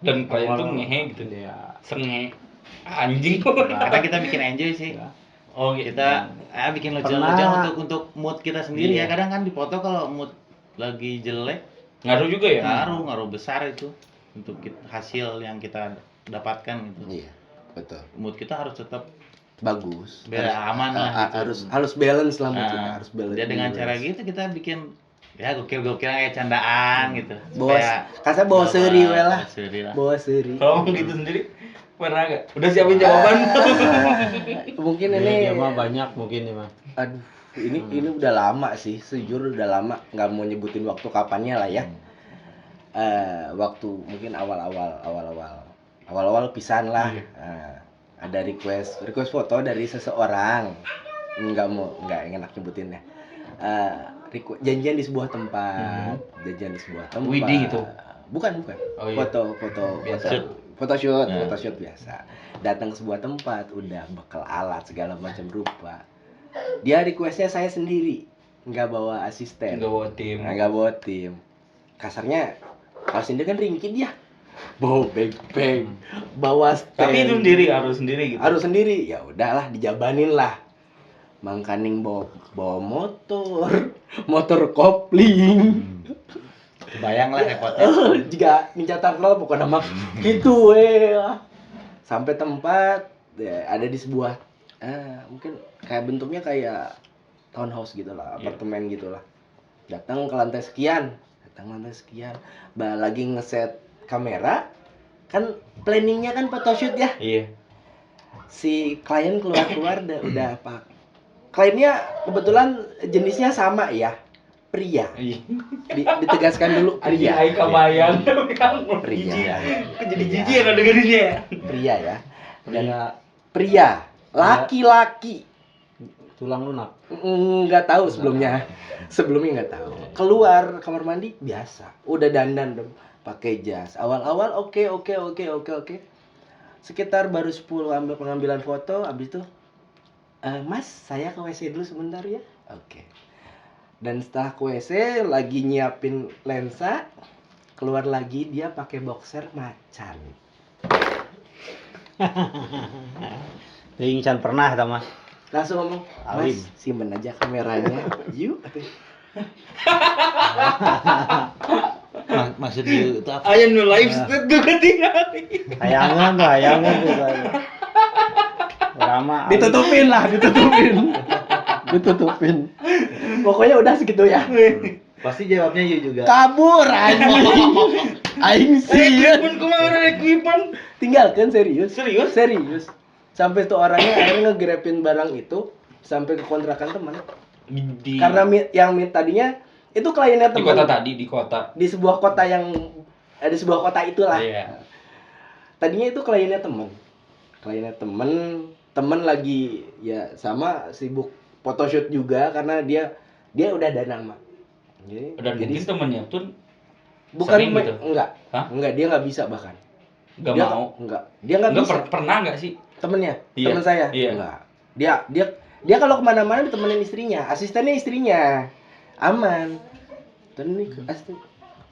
A: Dan klien tuh ngehe gitu.
B: ya.
A: Senge. Anjing.
D: karena kita bikin enjoy sih.
B: Ya.
A: Oh gitu.
D: Kita bikin
B: Pernah.
D: lucu-lucu untuk mood kita sendiri
A: Iya.
D: ya. Kadang kan di foto kalau mood lagi jelek
A: Ngaruh juga ya?
D: ngaruh besar itu untuk hasil yang kita dapatkan gitu.
C: Iya, betul.
D: Mood kita harus tetap
C: Bagus.
D: aman lah gitu.
C: Harus balance lah mood kita,
D: Nah,
C: harus balance.
D: ya dengan cara gitu kita bikin ya gokil kayak candaan gitu.
C: Bawa kasar bawa seri we lah.
D: Seri lah.
C: Bawa seri.
A: Kalau gitu sendiri pernah nggak? Udah siapin jawaban?
C: Mungkin
B: Dia
C: ini
B: mah banyak mungkin nih mah.
C: aduh, ini udah lama sih, sejujur udah lama, nggak mau nyebutin waktu kapannya lah ya. Waktu mungkin awal-awal pisan lah. Ada request foto dari seseorang, nggak enak nyebutinnya. Janjian di sebuah tempat,
A: Wedding itu?
C: Bukan.
A: Oh, iya.
C: Photoshoot
D: Nah.
C: photoshoot biasa. Datang ke sebuah tempat, udah bekal alat segala macam rupa. Dia requestnya saya sendiri, nggak bawa asisten,
A: Nggak bawa tim.
C: nggak bawa tim. Kasarnya kalau sendiri kan ringkih dia, bawa backpack, bawa stand.
A: Tapi itu sendiri harus sendiri gitu.
C: Harus sendiri. Ya udahlah, dijabanin lah. Mangkaning bawa motor kopling.
D: Bayang lah repotnya.
C: Jika ninja turtle pokoknya nama gitu sampai tempat ya, ada di sebuah mungkin kayak bentuknya kayak townhouse gitulah, apartemen gitulah. Datang ke lantai sekian, lagi ngeset kamera kan, planningnya kan photoshoot ya.
A: Iya.
C: si klien keluar udah apa? Kliennya kebetulan jenisnya sama ya, pria. Ditegaskan dulu pria.
A: Ai kabayang
C: Pria.
A: jadi jijik ya dengerinnya ya.
C: Pria ya. Dan
B: Dia
C: pria, laki-laki.
B: tulang lunak.
C: Nggak tahu sebelumnya. Sebelumnya nggak tahu. Keluar kamar mandi biasa. Udah dandan dong, pakai jas. Awal-awal oke. Sekitar baru 10 ambil pengambilan foto, habis itu Mas, saya ke WC dulu sebentar ya. Oke. Dan setelah ke WC lagi nyiapin lensa, keluar lagi dia pakai boxer macan.
B: Incan pernah sama.
C: Langsung ngomong,
B: Alim.
C: Mas, simpen aja kameranya. Yuk.
D: Maksud you itu apa?
A: Aya nu live state gue ketinggalan.
B: Hayangan tuh. Rama.
C: Ditutupin. Pokoknya udah segitu ya.
D: Pasti jawabnya you juga.
C: Kabur anjing. Aing sieun.
A: Equipment kemarin equipment.
C: Tinggalkan serius.
A: Serius?
C: Sampai tuh orangnya akhirnya nge-grabin barang itu sampai ke kontrakan teman. Karena yang tadinya itu kliennya
A: di
C: teman.
A: di kota.
C: Di sebuah kota yang di sebuah kota itulah.
A: Iya.
C: Tadinya itu kliennya teman. Teman lagi ya sama sibuk photoshoot juga karena dia udah ada nama.
A: Dan mungkin temennya tuh
C: bukan
A: sering gitu? Hah?
C: Enggak, dia nggak bisa bahkan.
A: Nggak
C: Dia
A: mau.
C: Dia nggak bisa.
A: Pernah nggak sih?
C: Temennya,
A: Iya.
C: temen saya.
A: Iya.
C: Enggak. Dia kalau kemana-mana ditemenin istrinya, asistennya istrinya. Aman. Dan ini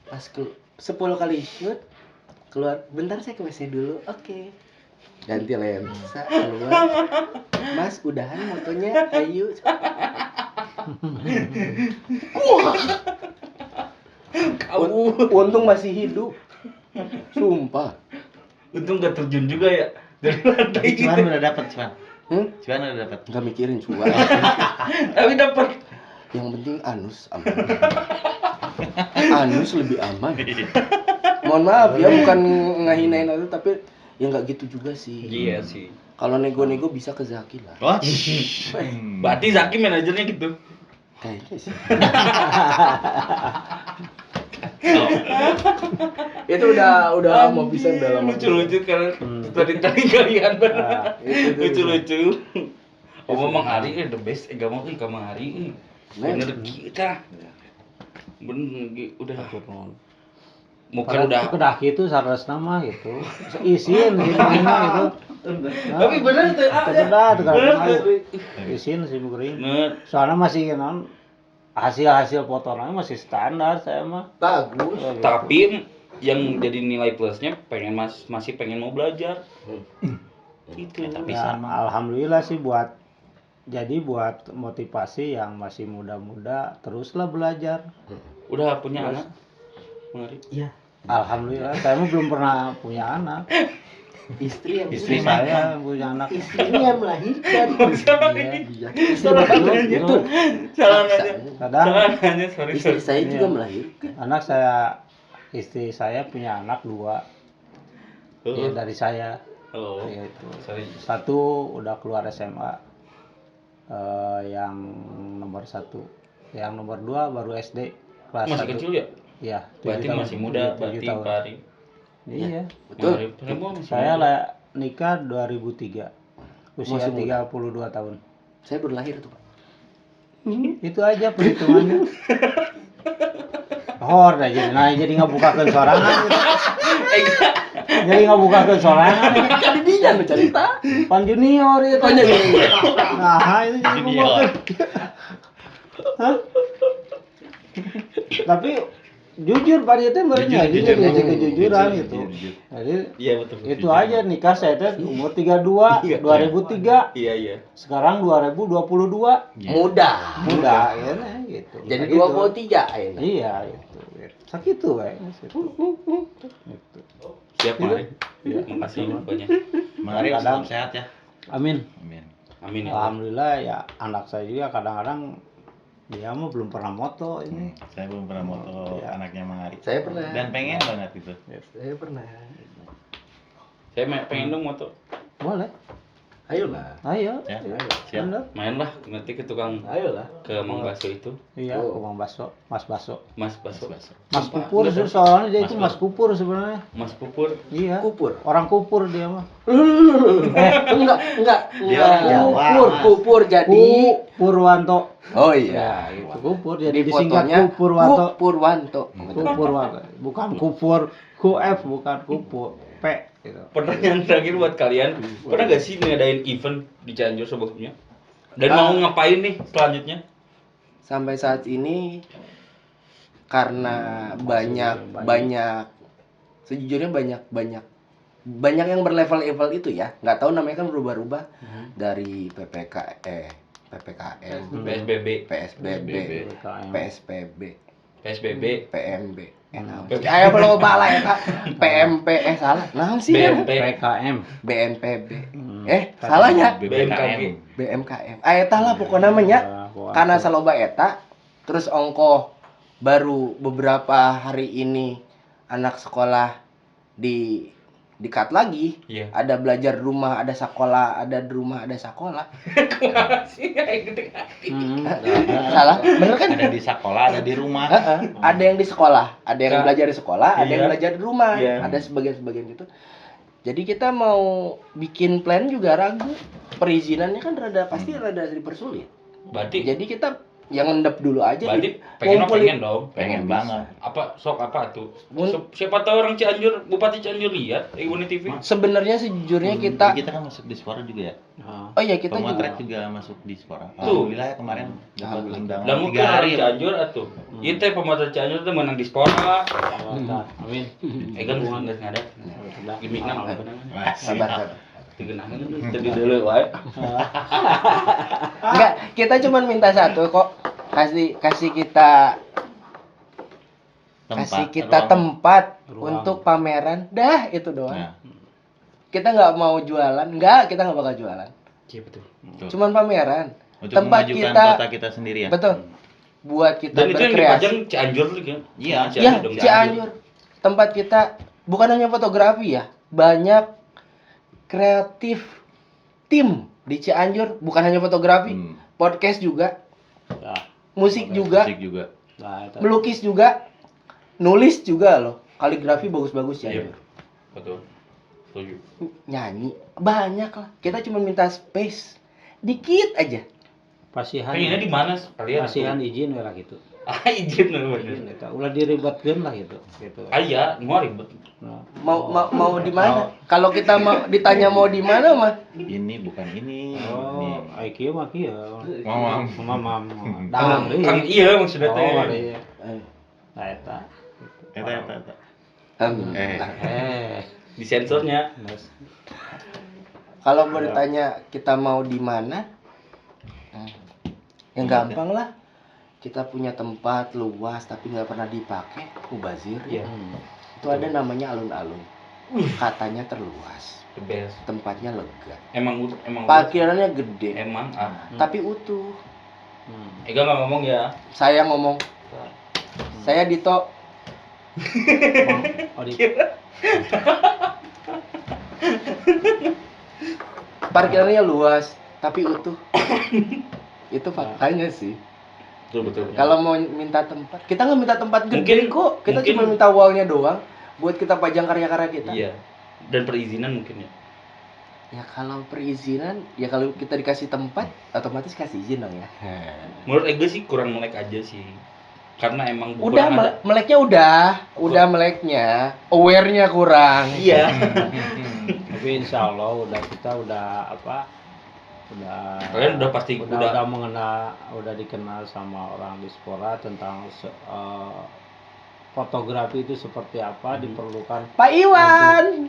C: pas ke 10 kali shoot keluar, bentar saya ke WC dulu. Oke. Ganti lensa keluar. Mas, udahan motonya. Ayo. Untung masih hidup. Sumpah.
A: Untung gak terjun juga ya dari lantai gitu.
D: Cuman udah dapat cuman. Cuman udah dapat.
C: Nggak mikirin cuan.
A: Tapi dapat.
C: Yang penting anus aman. Anus lebih aman. Mohon maaf ya, bukan ngahinain itu, tapi ya nggak gitu juga sih.
A: Iya sih.
C: Kalau nego-nego bisa ke Zaki lah.
D: Wah.
A: Berarti Zaki manajernya gitu.
C: Kayaknya sih.
D: Oh.
C: Itu udah mau bisa dalam
A: lucu-lucu kan tadi kalian benar.
C: itu.
A: Lucu-lucu. Mang Ari the best gak mau Mang Ari. Bener kita. Bener udah mungkin
B: udah gitu saras nama gitu. Isin gitu gitu.
A: Tapi bener tuh.
B: Isin sih mungkin.
A: Bener.
B: Soalnya masih kan hasil fotonya masih standar saya mah.
C: Bagus.
A: Tapi yang jadi nilai plusnya masih pengen mau belajar. Itu.
B: Ya, alhamdulillah sih buat motivasi yang masih muda-muda teruslah belajar.
A: Udah punya anak? Mengari.
C: Iya.
B: Alhamdulillah saya mah belum pernah punya anak.
C: Istri
B: Saya yang punya anak.
C: istrinya yang melahirkan.
B: Iya.
C: Istri bapak itu.
A: Salah aja.
B: Kadang
A: Salah sorry.
C: Istri saya juga
B: Iya.
C: melahirkan.
B: istri saya punya anak 2 ya, dari saya.
A: Oh.
B: Ya, itu.
A: Sorry.
B: 1 udah keluar SMA, yang nomor 1, yang nomor 2 baru SD kelas
A: Masih
B: 1.
A: kecil ya?
B: Iya.
A: Berarti
B: 7 tahun.
A: masih muda,
B: 7
A: berarti
B: tahun.
A: Pak Ari.
B: Iya.
C: Betul.
B: Saya lah nikah 2003. Usia
C: Masih muda.
B: 32 tahun.
C: Saya baru lahir tuh, Pak.
B: Itu aja perhitungannya. Hor dah jadi ngebukakeun sorangan. Jadi ngebukakeun sorangan.
C: Kan didinya lu cerita.
B: Pan junior itu.
C: Oh, junior.
B: Nah, itu jadi
D: Junior.
B: Hah? Tapi jujur Pak itu mereka
A: Jujur.
B: kejujuran
D: Jujur,
B: gitu.
D: jujur.
B: Jadi
A: Iya betul.
B: itu aja nikah saya teh umur 32,
A: Iya.
B: 2003.
A: Iya.
B: Sekarang 2022.
C: Muda.
B: Muda ya gitu.
C: Jadi
B: Gitu.
C: 23 ini.
B: Iya itu. Sakitu we. Gitu.
A: Siap Mari.
B: Iya.
A: Makasih banyak.
D: Mari
B: Kadang-
D: tetap sehat ya.
B: Amin.
D: Amin.
A: Amin ya.
B: Alhamdulillah ya anak saya juga kadang-kadang dia mah belum pernah moto ini.
D: Saya belum pernah moto
B: Iya.
D: anaknya Mang Ari.
C: Saya pernah.
D: Dan pengen banget gitu.
C: Saya pernah.
A: Saya pengen dong moto.
B: Boleh.
C: Ayolah.
B: Ayo.
D: Ya,
B: Iya,
D: siap.
B: bener.
A: Main lah nanti ke tukang
C: Ayolah.
A: ke Mang Baso itu,
B: Iya,
C: Oh.
B: Bang Baso, Mas Baso.
A: Mas Baso,
B: Mas Kupur sih, soalnya dia itu
D: Mas
B: Mas Kupur sebenarnya.
A: Mas Pupur.
B: Iya.
C: Kupur.
B: Orang Kupur dia mah.
C: Enggak.
D: Dia orang Jawa.
C: Kupur jadi.
B: Purwanto.
C: Oh
B: Ya,
C: iya.
B: itu Kupur. Jadi
C: Di
B: disingkat
C: fotonya
B: Kupurwanto.
C: Kupurwanto.
B: Kupurwanto. Bukan Kupur, Kuf bukan Kupur. P gitu.
A: Pertanyaan terakhir buat kalian, pernah gak sih ngadain event di Cianjur sebelumnya? Dan mau ngapain nih selanjutnya?
C: Sampai saat ini karena banyak sejujurnya banyak yang berlevel-level itu ya, nggak tahu namanya kan berubah-ubah dari PPKM,
A: PSBB,
C: PSBB, PSPB,
A: PSBB,
C: PMB, ayo belum lah ya kak, PMP salah, nah sih ya,
A: BMP,
B: PKM.
C: BNPB, salahnya
A: BMKG.
C: BMKM, eta lah pokoknya namanya, karena saloba eta, terus ongkoh baru beberapa hari ini anak sekolah di-cut lagi.
A: Iya.
C: Ada belajar di rumah, ada sekolah, ada di rumah, ada sekolah. Salah, bener kan?
D: Ada di sekolah, ada di rumah.
C: Ada yang di sekolah, ada yang belajar di sekolah, ada yang
A: Iya.
C: belajar di rumah,
A: Iya.
C: ada sebagian gitu. Jadi kita mau bikin plan juga ragu. Perizinannya kan pasti rada dipersulit.
A: Berarti
C: Jadi kita yang ngendap dulu aja.
A: berarti pengen
C: ngumpulin.
A: dong.
D: Pengen banget.
A: Apa apa tuh?
C: Mun-
A: Siapa tahu orang Cianjur, Bupati Cianjur lihat Ibu TV.
C: Sebenarnya sejujurnya kita,
D: Kita kan masuk di Spora juga ya.
C: oh iya kita
D: Pemotret
C: juga.
D: juga masuk di Spora.
A: Tuh.
D: Alhamdulillah ya kemarin dapat
C: Alhamdulillah.
D: undangan
A: Dan
D: 3
A: mungkin
D: hari.
A: orang Cianjur atuh. Ieu teh pemotret Cianjur teh menang di Spora.
B: Amin.
A: Kan nggak ada. Gimik nang.
D: Wah,
C: Sabar,
D: siap.
C: sabar.
A: Digeunahkeun tadi deuleu wae.
C: Enggak, kita cuma minta satu kok. Kasih kita
D: Ruang.
C: tempat
B: Ruang.
C: untuk pameran. Dah itu doang.
D: Nah,
C: Kita nggak mau jualan. Enggak, kita nggak bakal jualan.
A: Iya betul.
D: tuh.
C: Cuman pameran.
D: Untuk
C: tempat
D: memajukan
C: kita-
D: kota kita sendiri ya.
C: Betul. Buat kita
A: Dan itu yang
C: berkreasi.
A: dipajang Cianjur tuh kan?
D: Iya.
C: Ya,
A: dong,
C: Cianjur. Tempat kita bukan hanya fotografi ya. Banyak kreatif tim di Cianjur, bukan hanya fotografi, podcast juga,
B: Ya.
C: musik juga,
D: Musik juga.
B: Nah, itu.
C: melukis juga, nulis juga loh. Kaligrafi bagus-bagus ya.
A: Iya. Betul. Setuju.
C: Nyanyi banyak lah. Kita cuma minta space dikit aja.
B: Pasihan.
A: Pengennya di mana kalian?
B: Pasihan izin lah gitu.
A: Ah, izin bener.
B: Izin eta. Ulah diribetkeun lah gitu. Gitu.
A: Ah iya, mau ribet.
B: Nah,
C: Mau di mana? Kalau kita mau ditanya mau di mana mah?
D: Ini bukan ini.
B: oh, IQ mah kieu.
D: Mamam.
B: Mamam.
A: Kang iya maksudnya teh.
B: Oh, iya. Nah, eta.
D: Eta.
B: Eh,
A: Di sensornya.
C: Kalau bertanya kita mau di mana? Yang gampang lah. Kita punya tempat luas tapi nggak pernah dipakai, mubazir.
A: Iya.
C: Itu ada namanya alun-alun. Katanya terluas,
A: The best.
C: tempatnya lega,
A: Emang
C: parkirannya gede,
A: emang
C: tapi utuh.
A: Ega nggak ngomong ya.
C: Saya ngomong, saya Dito.
B: Oh, di
C: Parkirannya luas, tapi utuh. Itu faktanya sih.
A: Betul.
C: Kalau mau minta tempat, kita nggak minta tempat gede
A: Mungkin-
C: kok. Kita
A: mungkin-
C: cuma minta wallnya doang, buat kita pajang karya-karya kita.
A: Iya. Dan perizinan mungkin ya.
C: Ya kalau perizinan, ya kalau kita dikasih tempat, otomatis kasih izin dong ya.
A: Menurut Ega sih kurang melek aja sih. Karena emang
C: Udah
A: kurang ada.
C: meleknya udah meleknya, aware-nya kurang.
A: Iya.
B: Tapi insya Allah kita udah
A: Kalian udah pasti
B: udah mengenal, udah dikenal sama orang diaspora tentang fotografi itu seperti apa diperlukan.
C: Pak Iwan.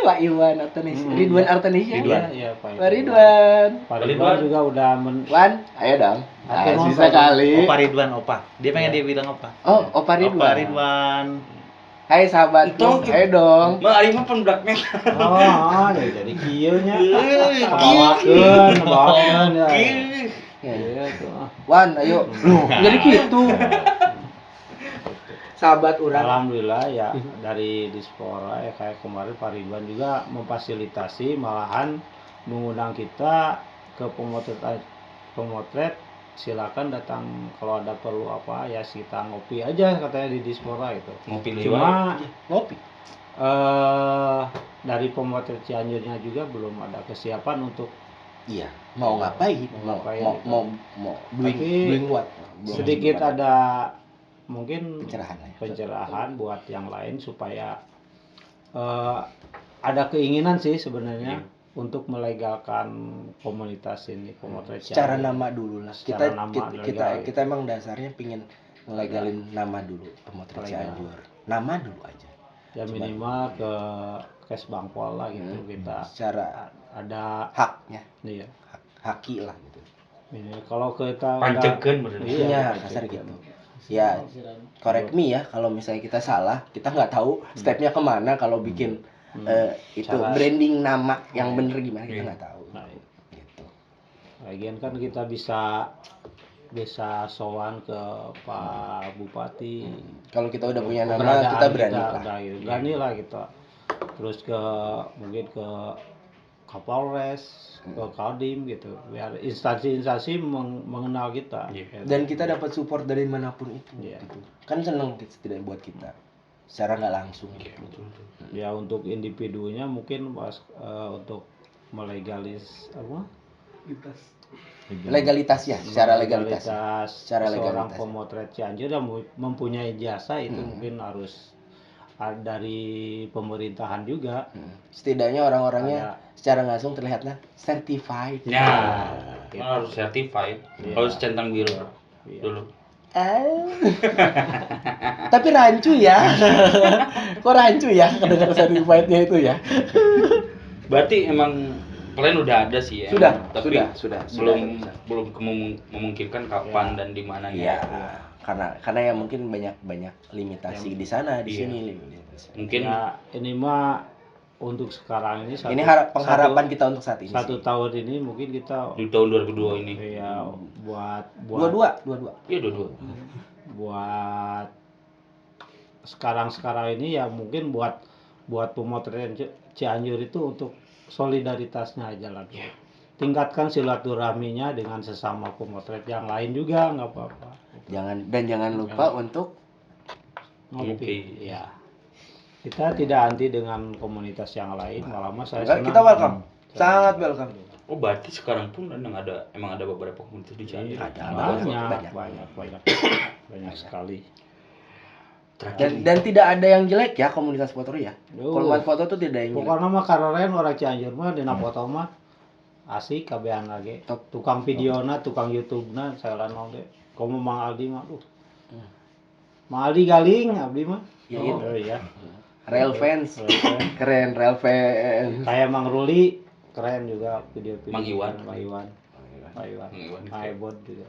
C: Pak Iwan Artenis. Ridwan Artenis ya.
B: Iya, Pak
C: Pak Ridwan.
B: Pak Ridwan juga udah
C: Wan, ayo dong.
B: Atur
C: Bisa kali.
D: Opa Ridwan, Opa. Dia pengen dia bilang Opa.
C: Oh, Opa Ridwan.
D: Opa Ridwan.
C: Hai sahabatku,
A: Itu-
C: ayo dong.
A: Mah ari mah pun black metal.
B: Oh, jadi kieu nya. Bawakeun ya.
C: Ya.
B: Iya tuh.
C: Wan, ayo. Loh, jadi gitu. Sahabat orang.
B: Alhamdulillah ya dari diaspora ya kayak kemarin Pak Ridwan juga memfasilitasi malahan mengundang kita ke pemotret, silakan datang kalau ada perlu apa ya, kita ngopi aja katanya di Dispora itu.
A: Ngopi liwat.
B: Cuma
C: Ngopi.
B: dari pemotret Cianjurnya juga belum ada kesiapan untuk
C: Iya, mau ngapain?
B: Mau ngapain gitu.
C: Mau
B: Tapi
C: doing what?
B: sedikit ada mungkin
C: pencerahan lah ya.
B: pencerahan buat yang lain supaya ada keinginan sih sebenarnya untuk melegalkan komunitas ini, pemotret
C: Secara
B: Cianjur.
C: nama dulu lah.
B: Secara nama legal.
C: Kita emang dasarnya pingin ngelegalin nama dulu pemotret
B: Legal.
C: Cianjur. Nama dulu aja.
B: Ya minimal ke Kes Bangpol lah gitu kita
C: Secara
B: ada
C: haknya,
B: iya.
C: haki lah gitu.
B: Ini kalau kita
A: Pancekeun bener.
C: Iya, kasar gitu. Ya, correct me ya kalau misalnya kita salah, kita nggak tahu stepnya kemana kalau bikin itu
B: Cara-
C: branding nama yang bener gimana kita nggak tahu.
B: Nah,
C: Gitu.
B: lagian kan kita bisa sowan ke Pak Bupati.
C: Kalau kita udah punya nama,
B: Keberadaan
C: kita berani lah.
B: udah gitu. Berani lah kita. Terus mungkin ke Kapolres, ke Kodim gitu. Biar instansi-instansi mengenal kita.
A: Iya.
C: Dan kita dapat support dari manapun itu.
B: Iya.
C: Gitu. Kan seneng tidak buat kita. Secara nggak langsung.
A: Iya, betul.
B: Ya untuk individunya mungkin untuk melegalis apa?
C: Legalitas ya, secara legalitas. Secara
B: Seorang
C: legalitas.
B: pemotret Cianjur yang mempunyai jasa itu mungkin harus dari pemerintahan juga.
C: Setidaknya orang-orangnya secara nggak langsung terlihatnya certified.
A: Nah,
B: gitu.
A: harus certified,
B: Iya.
A: harus centang biru
B: Iya.
A: dulu.
C: Tapi rancu ya. Kok rancu ya kedengar certified-nya itu ya?
A: Berarti emang plan udah ada sih ya.
C: Sudah,
A: emang. Tapi
C: sudah.
A: belum memungkinkan kapan dan di mananya.
C: Iya, karena ya mungkin banyak limitasi di sana, di
A: Iya.
C: sini limitasi.
A: Mungkin
B: Ya ini mah untuk sekarang ini
C: Ini pengharapan kita untuk saat ini.
B: satu tahun ini mungkin kita
A: di tahun 2002 ini.
B: ya buat
C: Dua-dua.
A: Iya, dua-dua.
B: buat sekarang ini ya mungkin buat pemotretan Cianjur itu untuk solidaritasnya aja lah. Tingkatkan silaturahminya dengan sesama pemotret yang lain juga nggak apa-apa.
C: Jangan lupa untuk
B: Ngopi. Ya. Kita tidak anti dengan komunitas yang lain, malah saya
C: enggak,
B: senang.
C: kita welcome. Sangat welcome.
A: Oh, berarti sekarang pun emang ada beberapa komunitas di Cianjur.
C: Ada.
B: Banyak sekali.
C: Dan tidak ada yang jelek ya komunitas foto ya.
B: Duh.
C: Komunitas foto tuh tidak ada yang jelek.
B: Pokoknya mah keren orang Cianjur mah dina foto mah asik kabehan lagi.
C: Top.
B: Tukang videona, tukang YouTube-na saya lanong deh. Kamu Mang Aldi mah tuh. Mang Aldi galing abdi mah.
C: Iya, iya.
B: Oh iya.
C: Real fans.
B: Keren.
C: Keren real fans.
B: Kayak Mang Ruli keren juga video-video.
A: Mang Iwan.
B: Mang Iwan. Mang Ibod juga.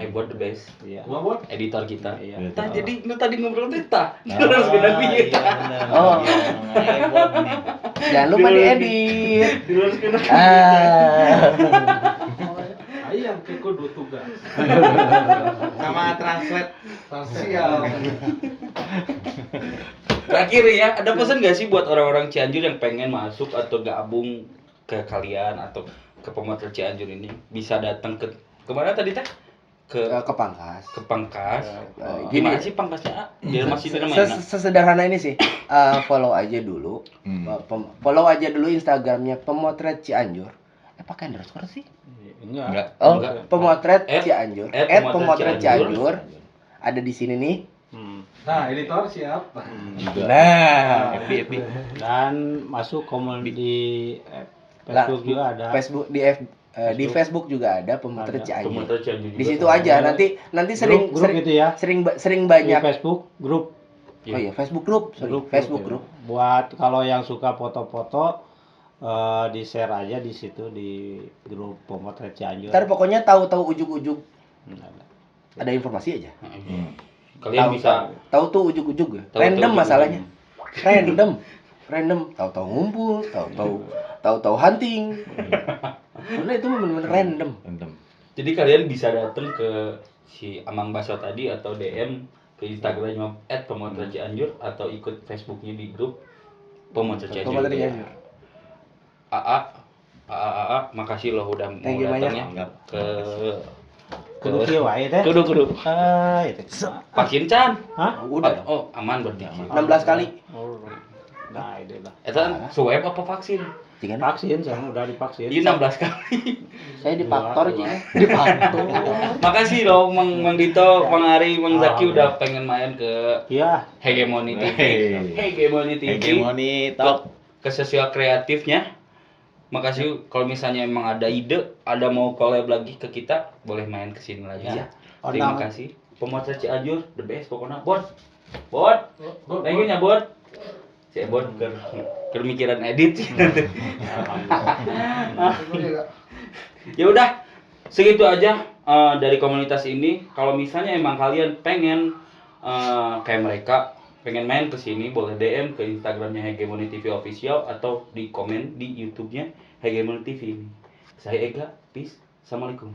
A: Buat the best.
B: Iya.
A: Editor kita.
B: Iya.
A: Tah, jadi lu tadi ngobrol teh tah. Terus benar
D: Iya,
A: kita.
D: bener.
C: Oh.
D: Heboh nih.
C: Jangan lupa diedit.
A: Diluruskeun.
B: Ayam kudu tugas.
C: Sama translate.
B: Siap.
A: Terakhir ya, ada pesan gak sih buat orang-orang Cianjur yang pengen masuk atau gabung ke kalian atau ke pemotret Cianjur ini? Bisa datang ke kemana tadi teh? Ke
C: Pangkas.
A: Pangkas.
C: Gini.
A: Gimana sih Pangkasnya? Dia masih di mana?
C: Sesederhana ini sih. Follow aja dulu. Follow aja dulu Instagramnya pemotret Cianjur. Pakai underscore sih?
B: Enggak.
C: Oh,
A: Enggak.
C: pemotret
A: At-
C: Cianjur.
A: at
C: At
A: pemotret
C: pemotret
A: Cianjur.
C: Cianjur. Ada di sini nih.
B: Nah, editor siapa?
C: Nah,
D: Happy.
B: Dan masuk di Facebook juga ada.
C: Facebook di Facebook juga ada pemotret
B: Ada.
C: Cianjur.
A: Pemotret Cianjur juga.
C: Di situ aja. Nanti sering
B: grup itu ya.
C: sering
B: Di
C: banyak.
B: Facebook grup.
C: Oh iya, Facebook grup. Sorry, Facebook
B: ya.
C: grup.
B: Buat kalau yang suka foto-foto di share aja di situ di grup pemotret Cianjur.
C: Ntar pokoknya tahu-tahu ujug-ujug
B: Ada.
C: ada informasi aja.
A: Kalian bisa
C: Tahu tuh ujug-ujug ya.
A: tahu-
C: Random
A: tahu-
C: masalahnya. Random. Tahu-tahu ngumpul, tahu-tahu hunting. Karena itu benar-benar random.
D: Mantap.
A: Jadi kalian bisa datang ke si Amang Baso tadi atau DM ke Instagramnya @pemotret Cianjur atau ikut Facebooknya di grup pemotret Cianjur.
C: Pemotret Cianjur.
A: AA makasih loh udah mau
C: Thank you banyak.
A: datangnya ke
B: Kudu kieu wae teh.
A: kudu
B: Itu.
A: vaksin Can.
B: Hah?
C: Udah.
A: Oh aman berarti.
C: 16 kali.
B: Oh. Nah, itu lah.
A: Eta swab apa vaksin?
C: Jangan.
B: Vaksin, saya udah divaksin.
A: Ini 16 kali.
C: Saya dipaktor
B: Dua.
C: aja. Dipaktor.
A: Makasih loh Mang Dito, Mang Ari, Mang Zaki
B: Oh,
A: udah pengen main ke
B: Iya.
A: Hegemoni TV.
D: Hey.
A: Hegemoni TV.
D: Hegemoni Talk.
A: Ke sosial kreatifnya. Makasih kalau misalnya emang ada ide, ada mau collab lagi ke kita, boleh main ke sini lagi.
C: Iya.
A: Terima kasih. Pemotret Cianjur, the best pokoknya. Bot. Thank you nya Bot. Si Bot ke mikiran edit. Ya udah, segitu aja dari komunitas ini. Kalau misalnya emang kalian pengen kayak mereka pengen main ke sini, boleh DM ke Instagramnya Hegemoni TV Official atau di komen di YouTube-nya Hegemoni TV ini. Saya Ega, peace, assalamualaikum.